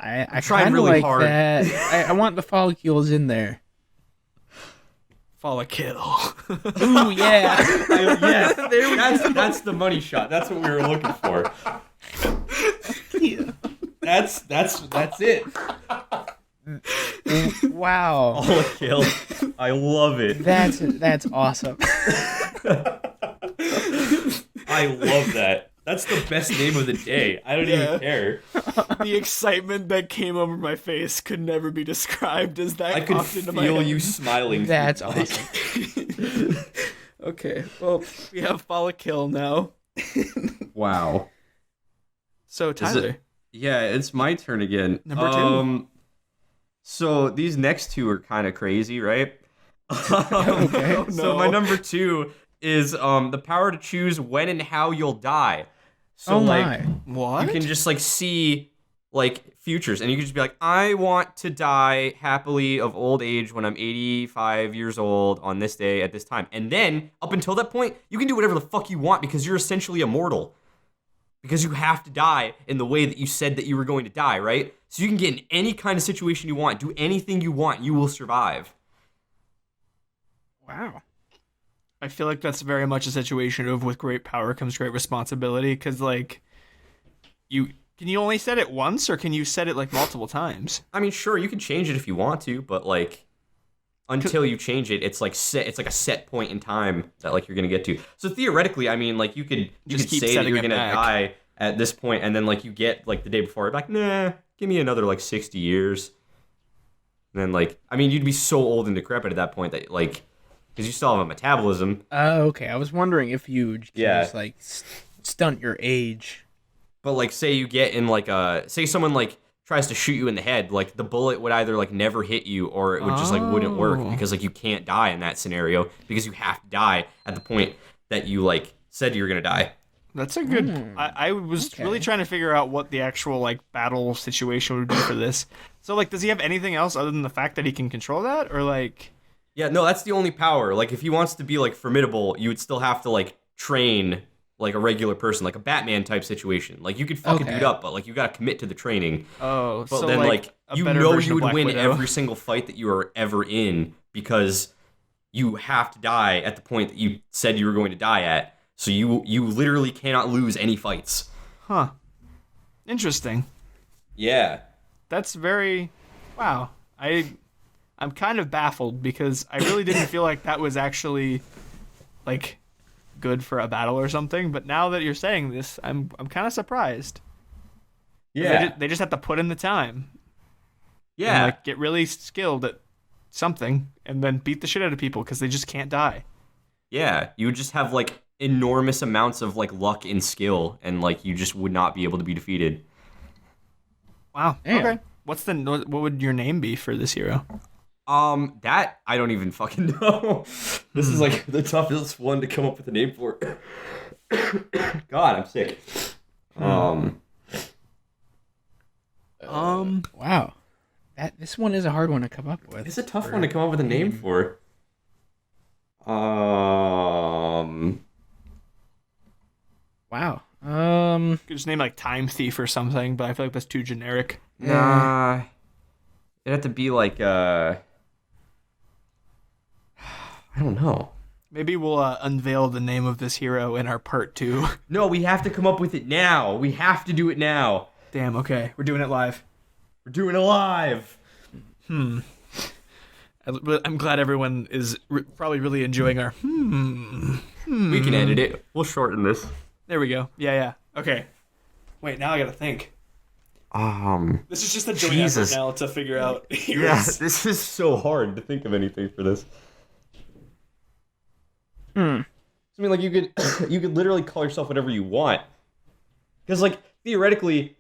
I trying kind of really like hard. that. I want the follicles in there. Follicle. Ooh, yeah. Yes, that's the money shot. That's what we were looking for. That's it. Wow. Follicle. I love it. That's awesome. I love that. That's the best name of the day. I don't even care. The excitement that came over my face could never be described as that. I could popped into my feel head. you smiling. That's Like, awesome. Okay, well, we have Follicle now. Wow. So, Tyler. Yeah, it's my turn again. Number 2. So these next two are kind of crazy, right? Okay. Oh, So no. my number 2 is the power to choose when and how you'll die. So Oh like my. What? you can just like see like futures, and you can just be like, I want to die happily of old age when I'm 85 years old on this day at this time. And then up until that point, you can do whatever the fuck you want because you're essentially immortal. Because you have to die in the way that you said that you were going to die, right? So you can get in any kind of situation you want, do anything you want, you will survive. Wow. I feel like that's very much a situation of with great power comes great responsibility, because, like, can you only set it once, or can you set it, like, multiple times? I mean, sure, you can change it if you want to, but like until you change it, it's like a set point in time that like you're gonna get to. So theoretically, I mean, like you could Just keep say that setting you're it gonna back. die at this point, and then like you get like the day before, you're like, nah, give me another like 60 years. And then like, I mean, you'd be so old and decrepit at that point that like, because you still have a metabolism. Oh, okay. I was wondering if you can Yeah. just like stunt your age. But like, say you get in like say someone like tries to shoot you in the head, like the bullet would either like never hit you or it would just like wouldn't work Oh. because like you can't die in that scenario because you have to die at the point that you like said you were gonna die. That's a good. I was Okay. really trying to figure out what the actual like battle situation would be for this. So like, does he have anything else other than the fact that he can control that, or like? Yeah, no, that's the only power. Like if he wants to be like formidable, you would still have to like train like a regular person, like a Batman type situation. Like you could fuck a Okay. dude up, but like you gotta commit to the training. Oh, But so then like a you better know version you of would Black win Widow. every single fight that you are ever in because you have to die at the point that you said you were going to die at. So you literally cannot lose any fights. Huh. Interesting. Yeah. That's very. Wow. I'm kind of baffled because I really didn't feel like that was actually like good for a battle or something. But now that you're saying this, I'm kind of surprised. They just have to put in the time. Yeah. And, like, get really skilled at something and then beat the shit out of people because they just can't die. Yeah. You would just have like enormous amounts of like luck and skill, and like you just would not be able to be defeated. Wow. Damn. Okay. What would your name be for this hero? That I don't even fucking know. This is like the toughest one to come up with a name for. God, I'm sick. Wow. This one is a hard one to come up with. It's a tough one to come up with a name for. Wow. You could just name like Time Thief or something, but I feel like that's too generic. Nah. It'd have to be like I don't know. Maybe we'll unveil the name of this hero in our part 2. No, we have to come up with it now. We have to do it now. Damn, okay. We're doing it live. We're doing it live. I'm glad everyone is probably really enjoying our We can edit it. We'll shorten this. There we go. Yeah. Okay. Wait, now I gotta think. This is just a joint effort now to figure out. Yeah, this is so hard to think of anything for this. I mean, like, you could literally call yourself whatever you want. Because, like, theoretically,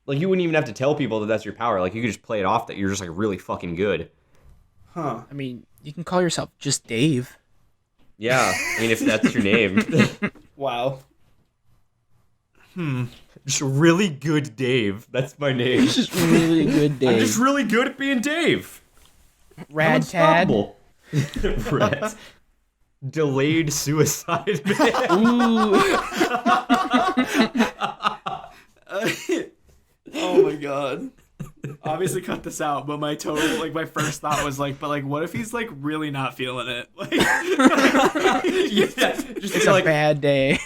like, you wouldn't even have to tell people that that's your power. Like, you could just play it off that you're just, like, really fucking good. Huh. I mean, you can call yourself just Dave. Yeah, I mean, if that's your name. Wow. Just really good Dave. That's my name. Just really good Dave. I'm just really good at being Dave. Rad Tad. Rad. Delayed suicide man. Ooh. Oh my god. Obviously cut this out, but my first thought was like, but like, what if he's like really not feeling it? Like, yeah, just It's a bad day.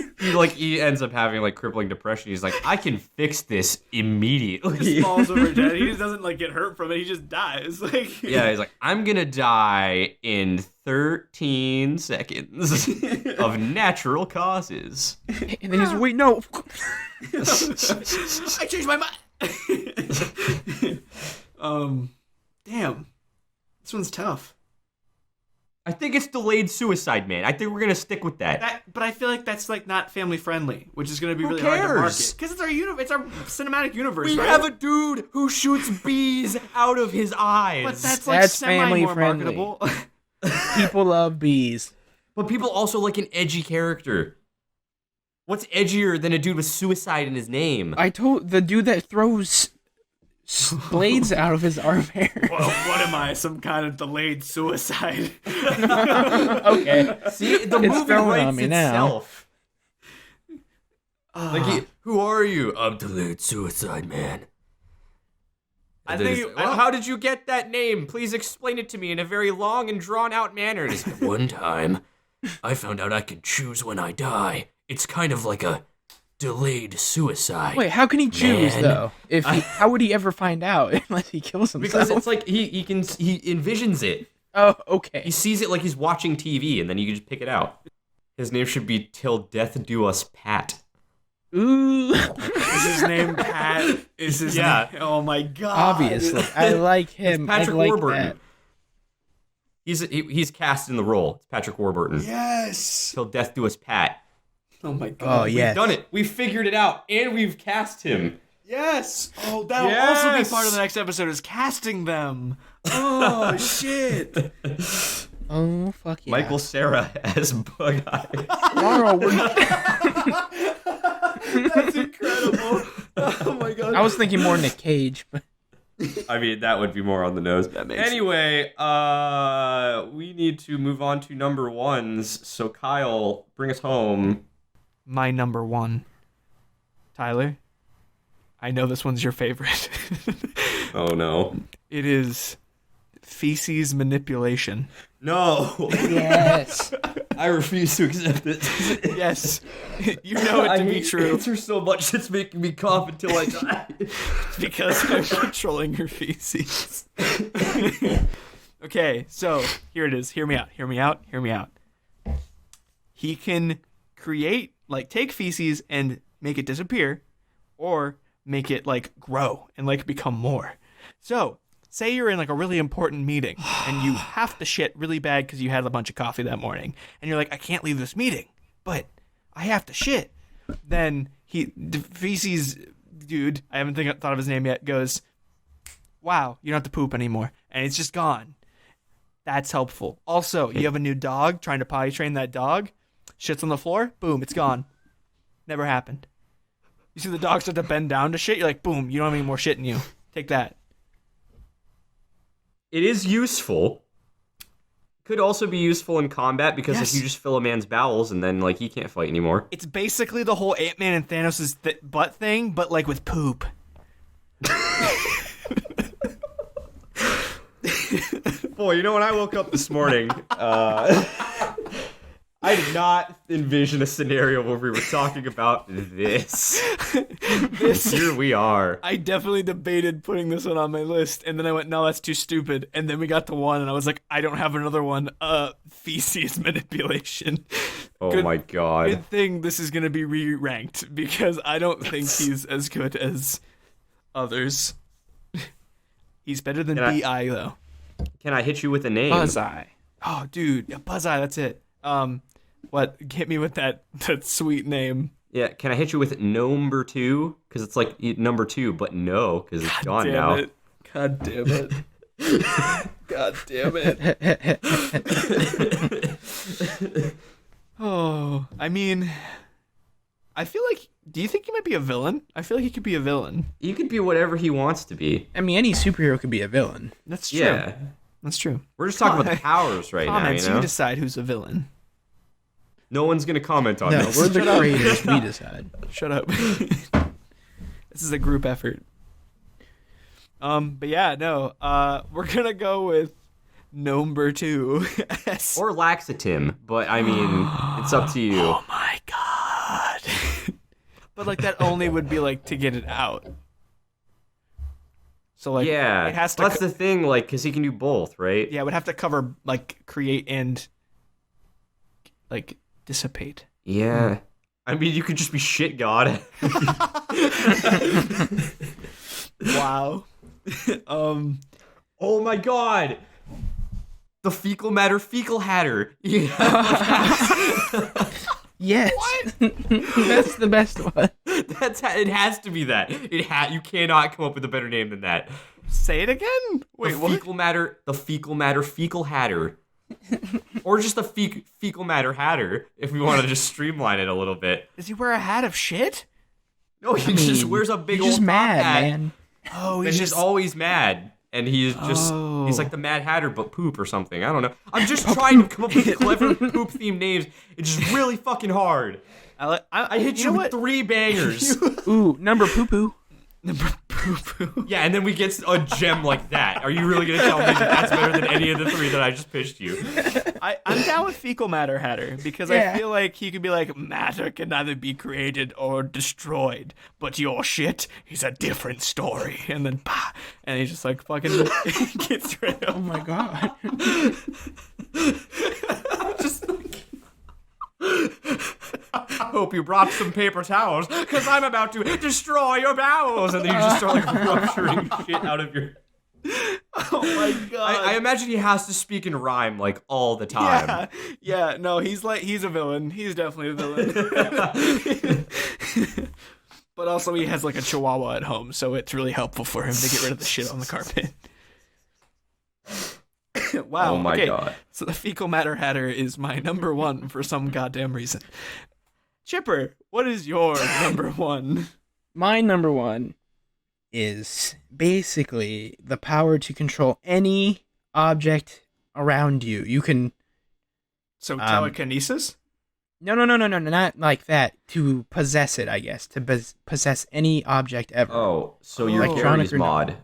he ends up having like crippling depression. He's like, I can fix this immediately. just falls over dead. He just doesn't like get hurt from it. He just dies. Like, Yeah, he's like, I'm gonna die in 13 seconds of natural causes. And then he's wait, no. I changed my mind. Damn, this one's tough. I think it's delayed suicide man. I think we're gonna stick with that. But I feel like that's like not family friendly, which is gonna be Who really hard to market. cares? Because it's our cinematic universe. We right? have a dude who shoots bees out of his eyes. But that's like That's semi family more friendly. marketable. People love bees. But people also like an edgy character. What's edgier than a dude with suicide in his name? I told the dude that throws blades out of his arm hair. Well, what am I? Some kind of delayed suicide? Okay. See, the It's movie growing writes on me now. itself. Who are you? I'm delayed suicide man. I think. How did you get that name? Please explain it to me in a very long and drawn out manner. It's like, one time, I found out I could choose when I die. It's kind of like a delayed suicide. Wait, how can he choose Man. though? How would he ever find out unless he kills himself? Because it's like he envisions it. Oh, He okay. sees it like he's watching TV, and then you can just pick it out. His name should be Till Death Do Us Pat. Ooh. Is his name Pat? Is his Yeah. name? Oh my god. Obviously, I like him. Patrick I like Warburton. that. He's cast in the role. It's Patrick Warburton. Yes. Till Death Do Us Pat. Oh my god. Oh yeah. We've done it. We've figured it out, and we've cast him. Yes. Oh, that'll also be part of the next episode is casting them. Oh shit. Oh fuck yeah. Michael Cera as Bug Eye. Tomorrow we're That's incredible. Oh my god. I was thinking more Nick Cage, but I mean, that would be more on the nose. Anyway, we need to move on to number ones. So Kyle, bring us home. My number one. Tyler, I know this one's your favorite. Oh no. It is feces manipulation. No. yes. I refuse to accept it. Yes. You know it I to be hate true cancer so much it's making me cough until I die. because I'm controlling your feces. Okay, so here it is. Hear me out. Hear me out. Hear me out. He can create, like, take feces and make it disappear, or make it like grow and like become more. So, say you're in like a really important meeting and you have to shit really bad because you had a bunch of coffee that morning, and you're like, I can't leave this meeting, but I have to shit. Then the feces dude, I haven't thought of his name yet, goes, wow, you don't have to poop anymore, and it's just gone. That's helpful. Also, you have a new dog, trying to potty train that dog, shits on the floor, boom, it's gone. Never happened. You see the dog start to bend down to shit, you're like, boom, you don't have any more shit in you. Take that. It is useful. Could also be useful in combat because Yes. if you just fill a man's bowels and then like he can't fight anymore. It's basically the whole Ant-Man and Thanos' butt thing, but like with poop. Boy, you know when I woke up this morning, I I did not envision a scenario where we were talking about this. Here we are. I definitely debated putting this one on my list, and then I went, no, that's too stupid. And then we got to one, and I was like, I don't have another one. Feces manipulation. Oh my god. Good thing this is going to be re-ranked, because I don't think he's as good as others. He's better than B.I., though. Can I hit you with a name? Buzzeye. Oh, dude. Yeah, Buzzeye, that's it. What? Hit me with that sweet name. Yeah, can I hit you with number 2? Because it's like number 2, but no, because it's gone now. It. God damn it. God damn it. Oh, I mean, I feel like, do you think he might be a villain? I feel like he could be a villain. He could be whatever he wants to be. I mean, any superhero could be a villain. That's true. Yeah. That's true. We're just talking about the powers right now, you know? You decide who's a villain. No one's going to comment on No, this. we're the creators. We decide. Shut up. This is a group effort. But yeah, no. We're gonna go with number 2. Or Laxatim, but I mean, it's up to you. Oh my god. But like that only would be like to get it out. So like, yeah, it has to. That's the thing, like, because he can do both, right? Yeah, it would have to cover like create and like dissipate. Yeah. I mean, you could just be shit god. Wow. Oh my god. The fecal matter fecal hatter. Yeah. Yes. What? That's the best one. It has to be that. You cannot come up with a better name than that. Say it again? Wait, the what? fecal matter fecal hatter. Or just the fecal matter hatter, if we want to just streamline it a little bit. Does he wear a hat of shit? No, he just wears a big He's old just top mad, hat. man. Oh, And he's always mad. And he's just, Oh. he's like the Mad Hatter, but poop or something. I don't know. I'm just trying to come up with clever poop-themed names. It's just really fucking hard. I hit you with 3 bangers. Ooh, number poo-poo. Number poo-poo. Yeah, and then we get a gem like that. Are you really going to tell me that that's better than any of the 3 that I just pitched you? I'm down with fecal matter hatter because Yeah. I feel like he could be like, matter can neither be created or destroyed, but your shit is a different story. And then, bah, and he just like fucking gets rid of. Oh my god. Just like, I hope you brought some paper towels, because I'm about to destroy your bowels. And then you just start like rupturing shit out of your... Oh my god. I imagine he has to speak in rhyme like all the time. Yeah, no, he's a villain. He's definitely a villain. But also he has like a chihuahua at home, so it's really helpful for him to get rid of the shit on the carpet. Wow. Oh my god. So the fecal matter hatter is my number 1 for some goddamn reason. Chipper, what is your number 1? My number 1 is basically the power to control any object around you. You can... So telekinesis? No, not like that. To possess it, I guess. To possess any object ever. Oh, so you're Electronic Gary's or not. mod.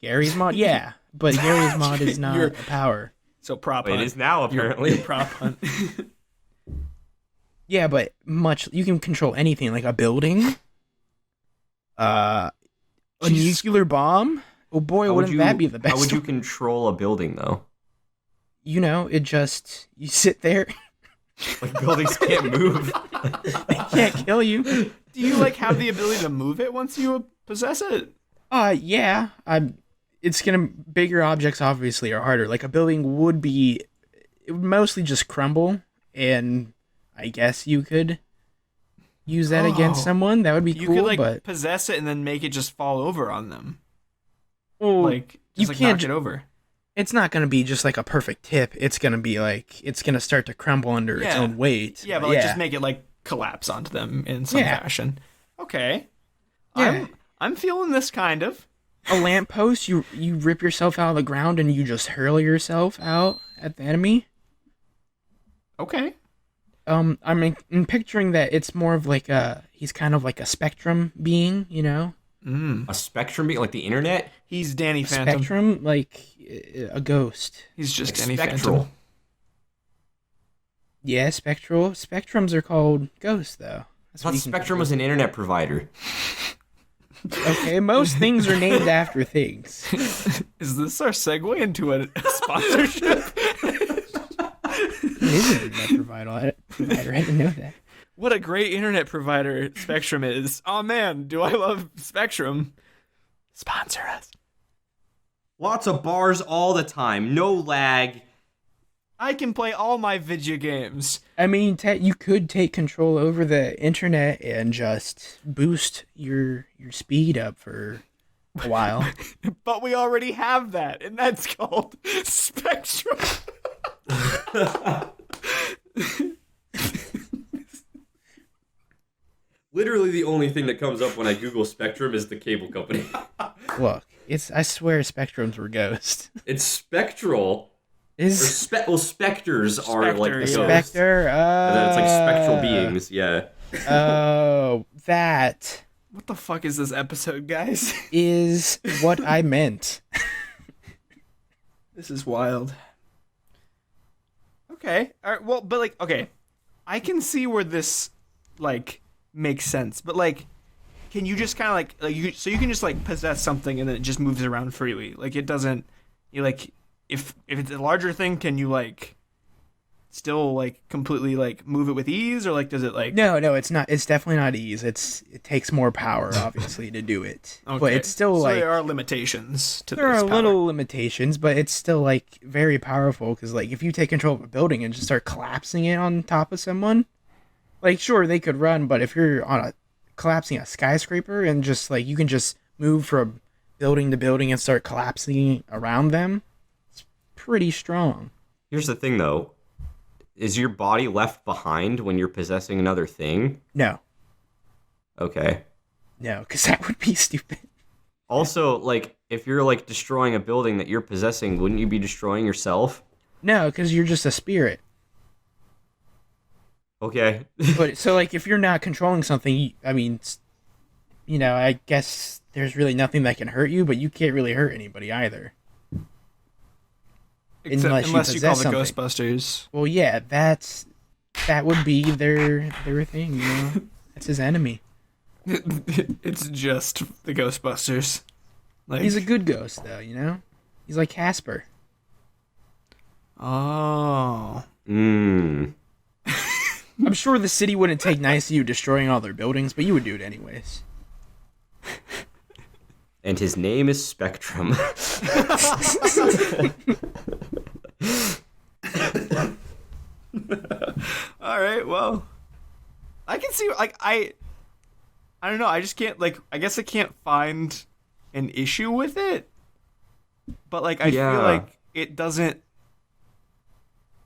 Gary's mod? Yeah, but Gary's mod is not You're- a power. So prop It hunt. is now, apparently. Prop hunt. Yeah, but you can control anything, like a building, a Jesus. nuclear bomb. Oh boy, How wouldn't that be the best? How would you control a building, though? You know, you sit there, Like, buildings can't move. they can't kill you. Do you like have the ability to move it once you possess it? Yeah, it's bigger objects obviously are harder. Like a building it would mostly just crumble, and I guess you could use that against someone. That would be You cool, could like but possess it and then make it just fall over on them. well, Like you just can't knock it over. it's not going to be just like a perfect tip. It's going to be like, it's going to start to crumble under its Yeah. own weight. Yeah, but like just make it like collapse onto them in some Yeah. fashion. Okay. Yeah. I'm feeling this kind of. A lamppost, you rip yourself out of the ground and you just hurl yourself out at the enemy. Okay. I'm picturing that it's more of like he's kind of like a spectrum being, you know? A spectrum being like the internet? He's Danny Phantom. Spectrum, like a ghost. He's just Like Danny spectral. Phantom. Yeah, spectral. Spectrums are called ghosts, though. I thought Spectrum was an internet provider. Okay, most things are named after things. Is this our segue into a sponsorship? It is an internet provider. I didn't know that. What a great internet provider Spectrum is. Oh man, do I love Spectrum. Sponsor us. Lots of bars all the time. No lag. I can play all my video games. I mean, you could take control over the internet and just boost your speed up for a while. But we already have that, and that's called Spectrum. Literally the only thing that comes up when I Google Spectrum is the cable company. Look, I swear Spectrums were ghosts. It's spectral. Specters are like the Spectre, ghosts. Spectre? And then it's like spectral beings, yeah. Oh, that What the fuck is this episode, guys? is what I meant. This is wild. Okay. All right. Well, but like, okay, I can see where this like makes sense, but like, can you just kind of like so you can just like possess something and then it just moves around freely? Like it doesn't. You like if it's a larger thing, can you like still like completely like move it with ease, or like does it like? No, it's not. It's definitely not ease. It takes more power, obviously, to do it. Okay. But it's still so like there are limitations to there this are power. little limitations, but it's still like very powerful. Because like if you take control of a building and just start collapsing it on top of someone, like sure they could run, but if you're collapsing a skyscraper and just like you can just move from building to building and start collapsing around them, it's pretty strong. Here's the thing, though. Is your body left behind when you're possessing another thing? No, Okay. because that would be stupid. Also, like, if you're, like, destroying a building that you're possessing, wouldn't you be destroying yourself? No, because you're just a spirit. Okay. But so like if you're not controlling something, I mean, I guess there's really nothing that can hurt you, but you can't really hurt anybody either. Unless you call the something. Ghostbusters. Well, yeah, that would be their thing. That's his enemy. It's just the Ghostbusters. Like He's a good ghost, though. He's like Casper. Oh. Mmm. I'm sure the city wouldn't take nice to you destroying all their buildings, but you would do it anyways. And his name is Spectrum. All right. Well, I can see. Like I don't know. I just can't. Like I guess I can't find an issue with it. But like I feel like it doesn't.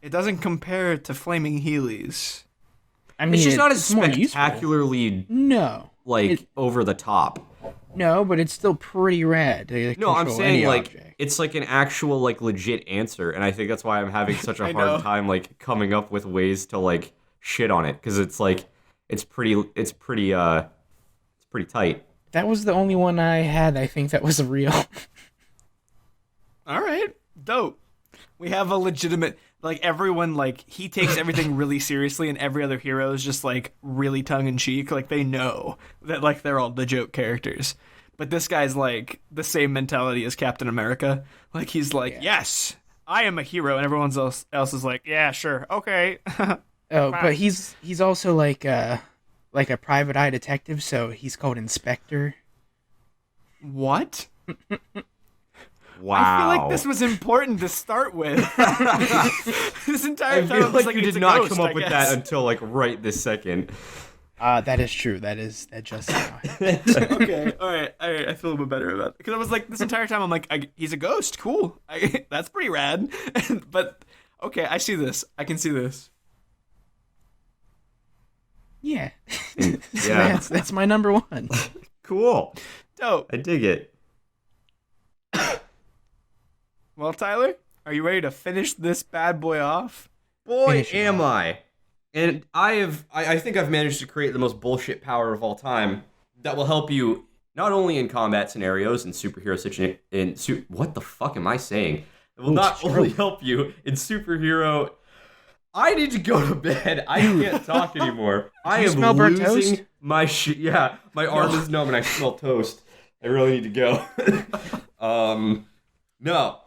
It doesn't compare to Flaming Heelys. I mean, It's just not as more useful. spectacularly, No, like, over the top. no, but it's still pretty rad. To No, I'm control saying, any like, object. it's, like, an actual, like, legit answer, and I think that's why I'm having such a I know. hard time, like, coming up with ways to, like, shit on it, because it's, like, it's pretty tight. That was the only one I had. I think that was real. All right. Dope. We have a legitimate. Like everyone, like he takes everything really seriously, and every other hero is just like really tongue in cheek. Like they know that like they're all the joke characters, but this guy's like the same mentality as Captain America. Like he's like, yes, I am a hero, and everyone else is like, yeah, sure, okay. Oh, but he's also like a private eye detective, so he's called Inspector. What? Wow. I feel like this was important to start with. This entire I time, feel I was like like, you it's did a not ghost, come up I with guess. that until, like, right this second. That is true. That just Okay, all right. I feel a bit better about it because I was like this entire time I'm like he's a ghost. Cool, that's pretty rad. But okay, I see this. I can see this. yeah. Yeah. That's my number one. Cool. Dope. I dig it. Well, Tyler, are you ready to finish this bad boy off? Boy, Finish it am off. I. And I think I've managed to create the most bullshit power of all time that will help you not only in combat scenarios and superhero what the fuck am I saying? It will not only help you in superhero I need to go to bed. I can't talk anymore. I you am smell burnt losing toast? my shit. Yeah, my arm is numb and I smell toast. I really need to go. No.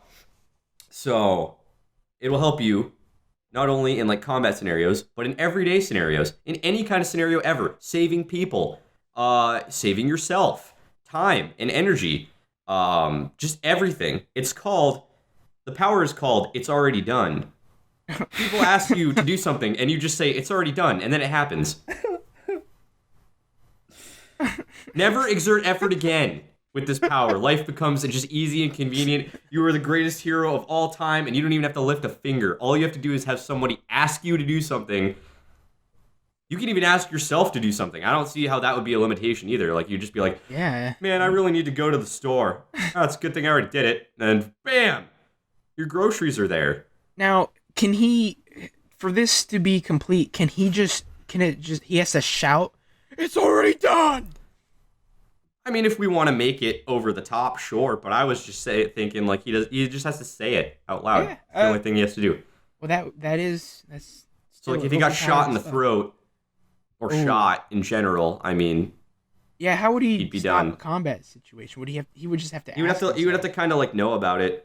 So, it will help you not only in like combat scenarios, but in everyday scenarios, in any kind of scenario ever. Saving people, saving yourself, time and energy, just everything. The power is called It's Already Done. People ask you to do something and you just say it's already done and then it happens. Never exert effort again with this power. Life becomes just easy and convenient. You are the greatest hero of all time and you don't even have to lift a finger. All you have to do is have somebody ask you to do something. You can even ask yourself to do something. I don't see how that would be a limitation either. Like, you'd just be like, Yeah. man, I really need to go to the store. Oh, it's a good thing I already did it. And bam, your groceries are there. Now, can he, for this to be complete, he has to shout, "It's already done"? I mean, if we want to make it over the top, sure. But I was just thinking like he just has to say it out loud. Yeah, It's the only thing he has to do. Well, that's So like still if he got shot in the stuff. throat or Ooh. shot in general, I mean, Yeah, how would he he'd be stop done. a combat situation? He would just have to he would have to kind of like know about it.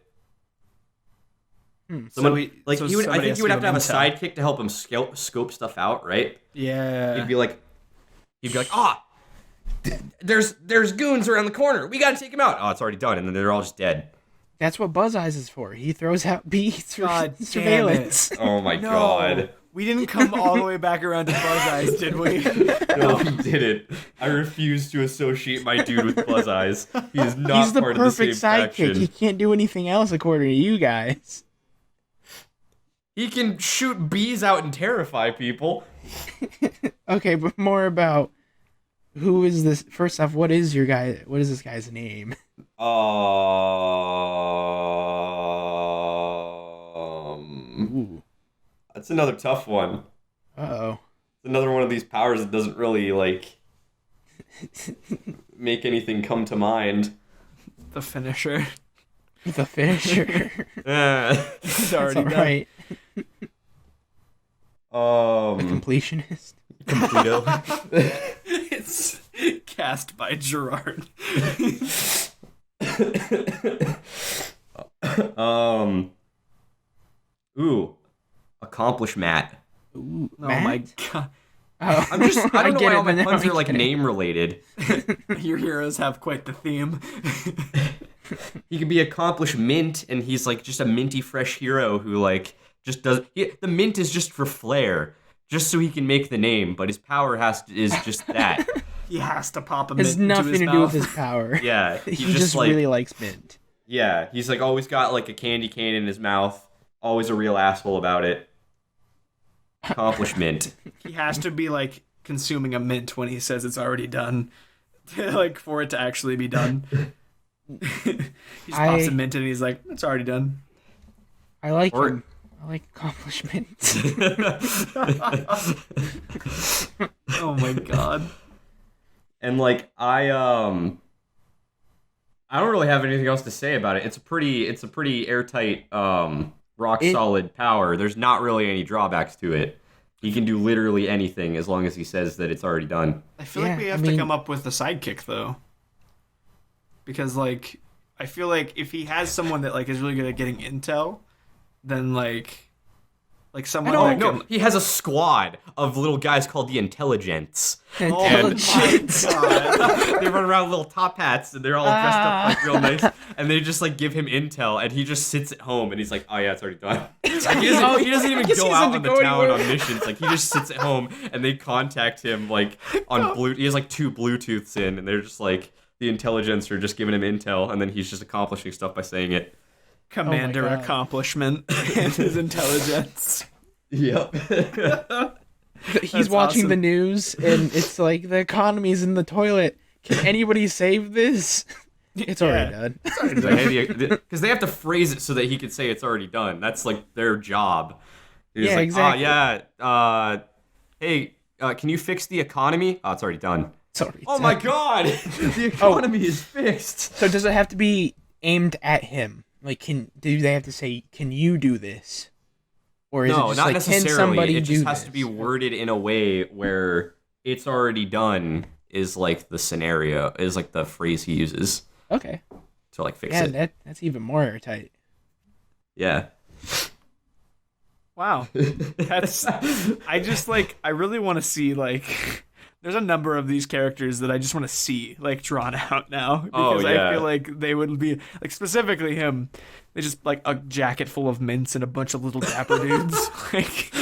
Someone, I think he would have to have a sidekick to help him scope stuff out, right? Yeah. He'd be like, there's goons around the corner. We gotta take him out. Oh, it's already done, and then they're all just dead. That's what Buzz Eyes is for. He throws out beats for God damn surveillance. Oh my No. god. We didn't come all the way back around to Buzz Eyes, did we? No, he didn't. I refuse to associate my dude with Buzz Eyes. He is not He's the part of the perfect same sidekick. faction. He can't do anything else according to you guys. He can shoot bees out and terrify people. Okay, but more about who is this? First off, what is this guy's name? Ooh. That's another tough one. Uh-oh. It's another one of these powers that doesn't really like make anything come to mind. The finisher. The finisher. He's already That's done. alright. The Um, completionist. Completo. It's cast by Gerard. Ooh, accomplish Matt. Ooh, Oh Matt? my god. Oh, I don't know get why it, all my but now puns I are like get it. name related. Your heroes have quite the theme. He could be accomplishment, and he's like just a minty fresh hero who like just does. The mint is just for flair, just so he can make the name. But his power is just that. He has to pop a Has mint into nothing his to do with mouth. his power. Yeah, He he's just like, really likes mint. yeah, he's like always got like a candy cane in his mouth. Always a real asshole about it. Accomplishment. He has to be like consuming a mint when he says it's already done, like for it to actually be done. He just pops a mint and he's like, it's already done. I like Or- him. I like accomplishment. Oh my god. And like I don't really have anything else to say about it. It's a pretty airtight rock solid power. There's not really any drawbacks to it. He can do literally anything as long as he says that it's already done. I feel like we have to come up with a sidekick though. Because like I feel like if he has someone that like is really good at getting intel, then like someone Oh that no, can... he has a squad of little guys called the Intelligents. Oh my god. They run around with little top hats and they're all dressed up like real nice, and they just like give him intel, and he just sits at home and he's like, oh yeah, it's already done. Like, he doesn't even go out on the town on missions. Like he just sits at home and they contact him like on Bluetooth. He has like 2 Bluetooths in, and they're just like the Intelligents are just giving him intel, and then he's just accomplishing stuff by saying it. Commander God. accomplishment and his intelligence. Yep. He's That's watching awesome. the news and it's like the economy's in the toilet. Can anybody save this? It's already done. Because they have to phrase it so that he could say it's already done. That's like their job. He's Yeah, like, exactly. Hey, can you fix the economy? Oh, it's already done. It's already Oh done. my god, the economy is fixed. So does it have to be aimed at him? Like, do they have to say, "Can you do this"? Or is it No, just not like, necessarily. can somebody It do just has this? to be worded in a way where it's already done is like the scenario, is like the phrase he uses Okay. to like fix Yeah, it. that's even more airtight. Yeah. Wow. That's I really want to see like there's a number of these characters that I just want to see like drawn out now because yeah. I feel like they would be like specifically him. They just like a jacket full of mints and a bunch of little dapper dudes. Like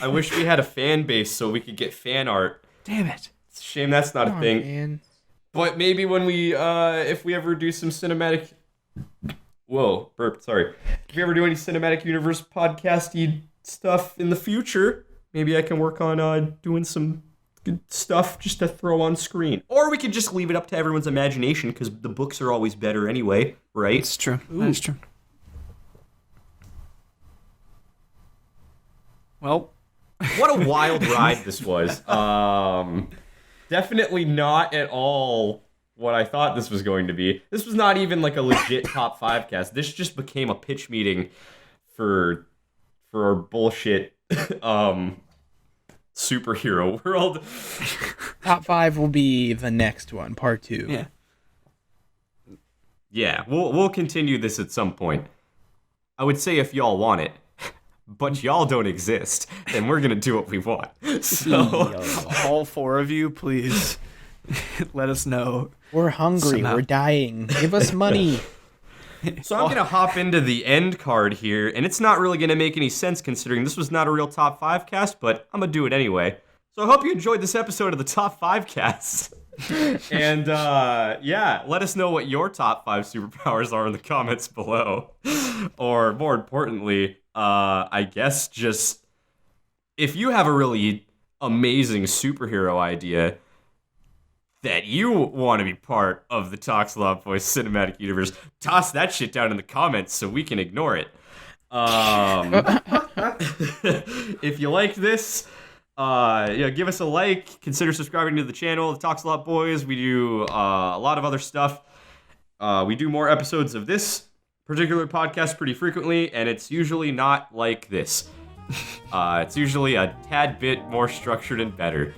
I wish we had a fan base so we could get fan art. damn it. It's a shame that's not Come a on, thing. man. But maybe when we, if we ever do some cinematic... Whoa, burp, sorry. If we ever do any cinematic universe podcasty stuff in the future, maybe I can work on doing some good stuff just to throw on screen. Or we could just leave it up to everyone's imagination, because the books are always better anyway, right? It's true. That's true. Well, What a wild ride this was. Definitely not at all what I thought this was going to be. This was not even like a legit top 5 cast. This just became a pitch meeting for our bullshit superhero world. Top 5 will be the next one, part 2. yeah. Yeah, we'll continue this at some point. I would say if y'all want it, but y'all don't exist, then we're gonna do what we want. So All 4 of you, please let us know. We're hungry. Somehow. We're dying. Give us money. So I'm going to hop into the end card here, and it's not really going to make any sense considering this was not a real top 5 cast, but I'm going to do it anyway. So I hope you enjoyed this episode of the top 5 casts. And yeah, let us know what your top 5 superpowers are in the comments below. Or more importantly, I guess just if you have a really amazing superhero idea that you want to be part of the Talks a Lot Boys cinematic universe, toss that shit down in the comments so we can ignore it. If you like this, give us a like. Consider subscribing to the channel, the Talks a Lot Boys. We do a lot of other stuff. We do more episodes of this particular podcast pretty frequently, and it's usually not like this. It's usually a tad bit more structured and better.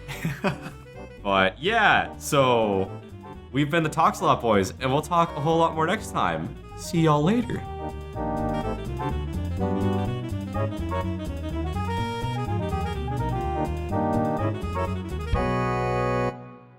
But yeah, so we've been the Talks a Lot Boys, and we'll talk a whole lot more next time. See y'all later.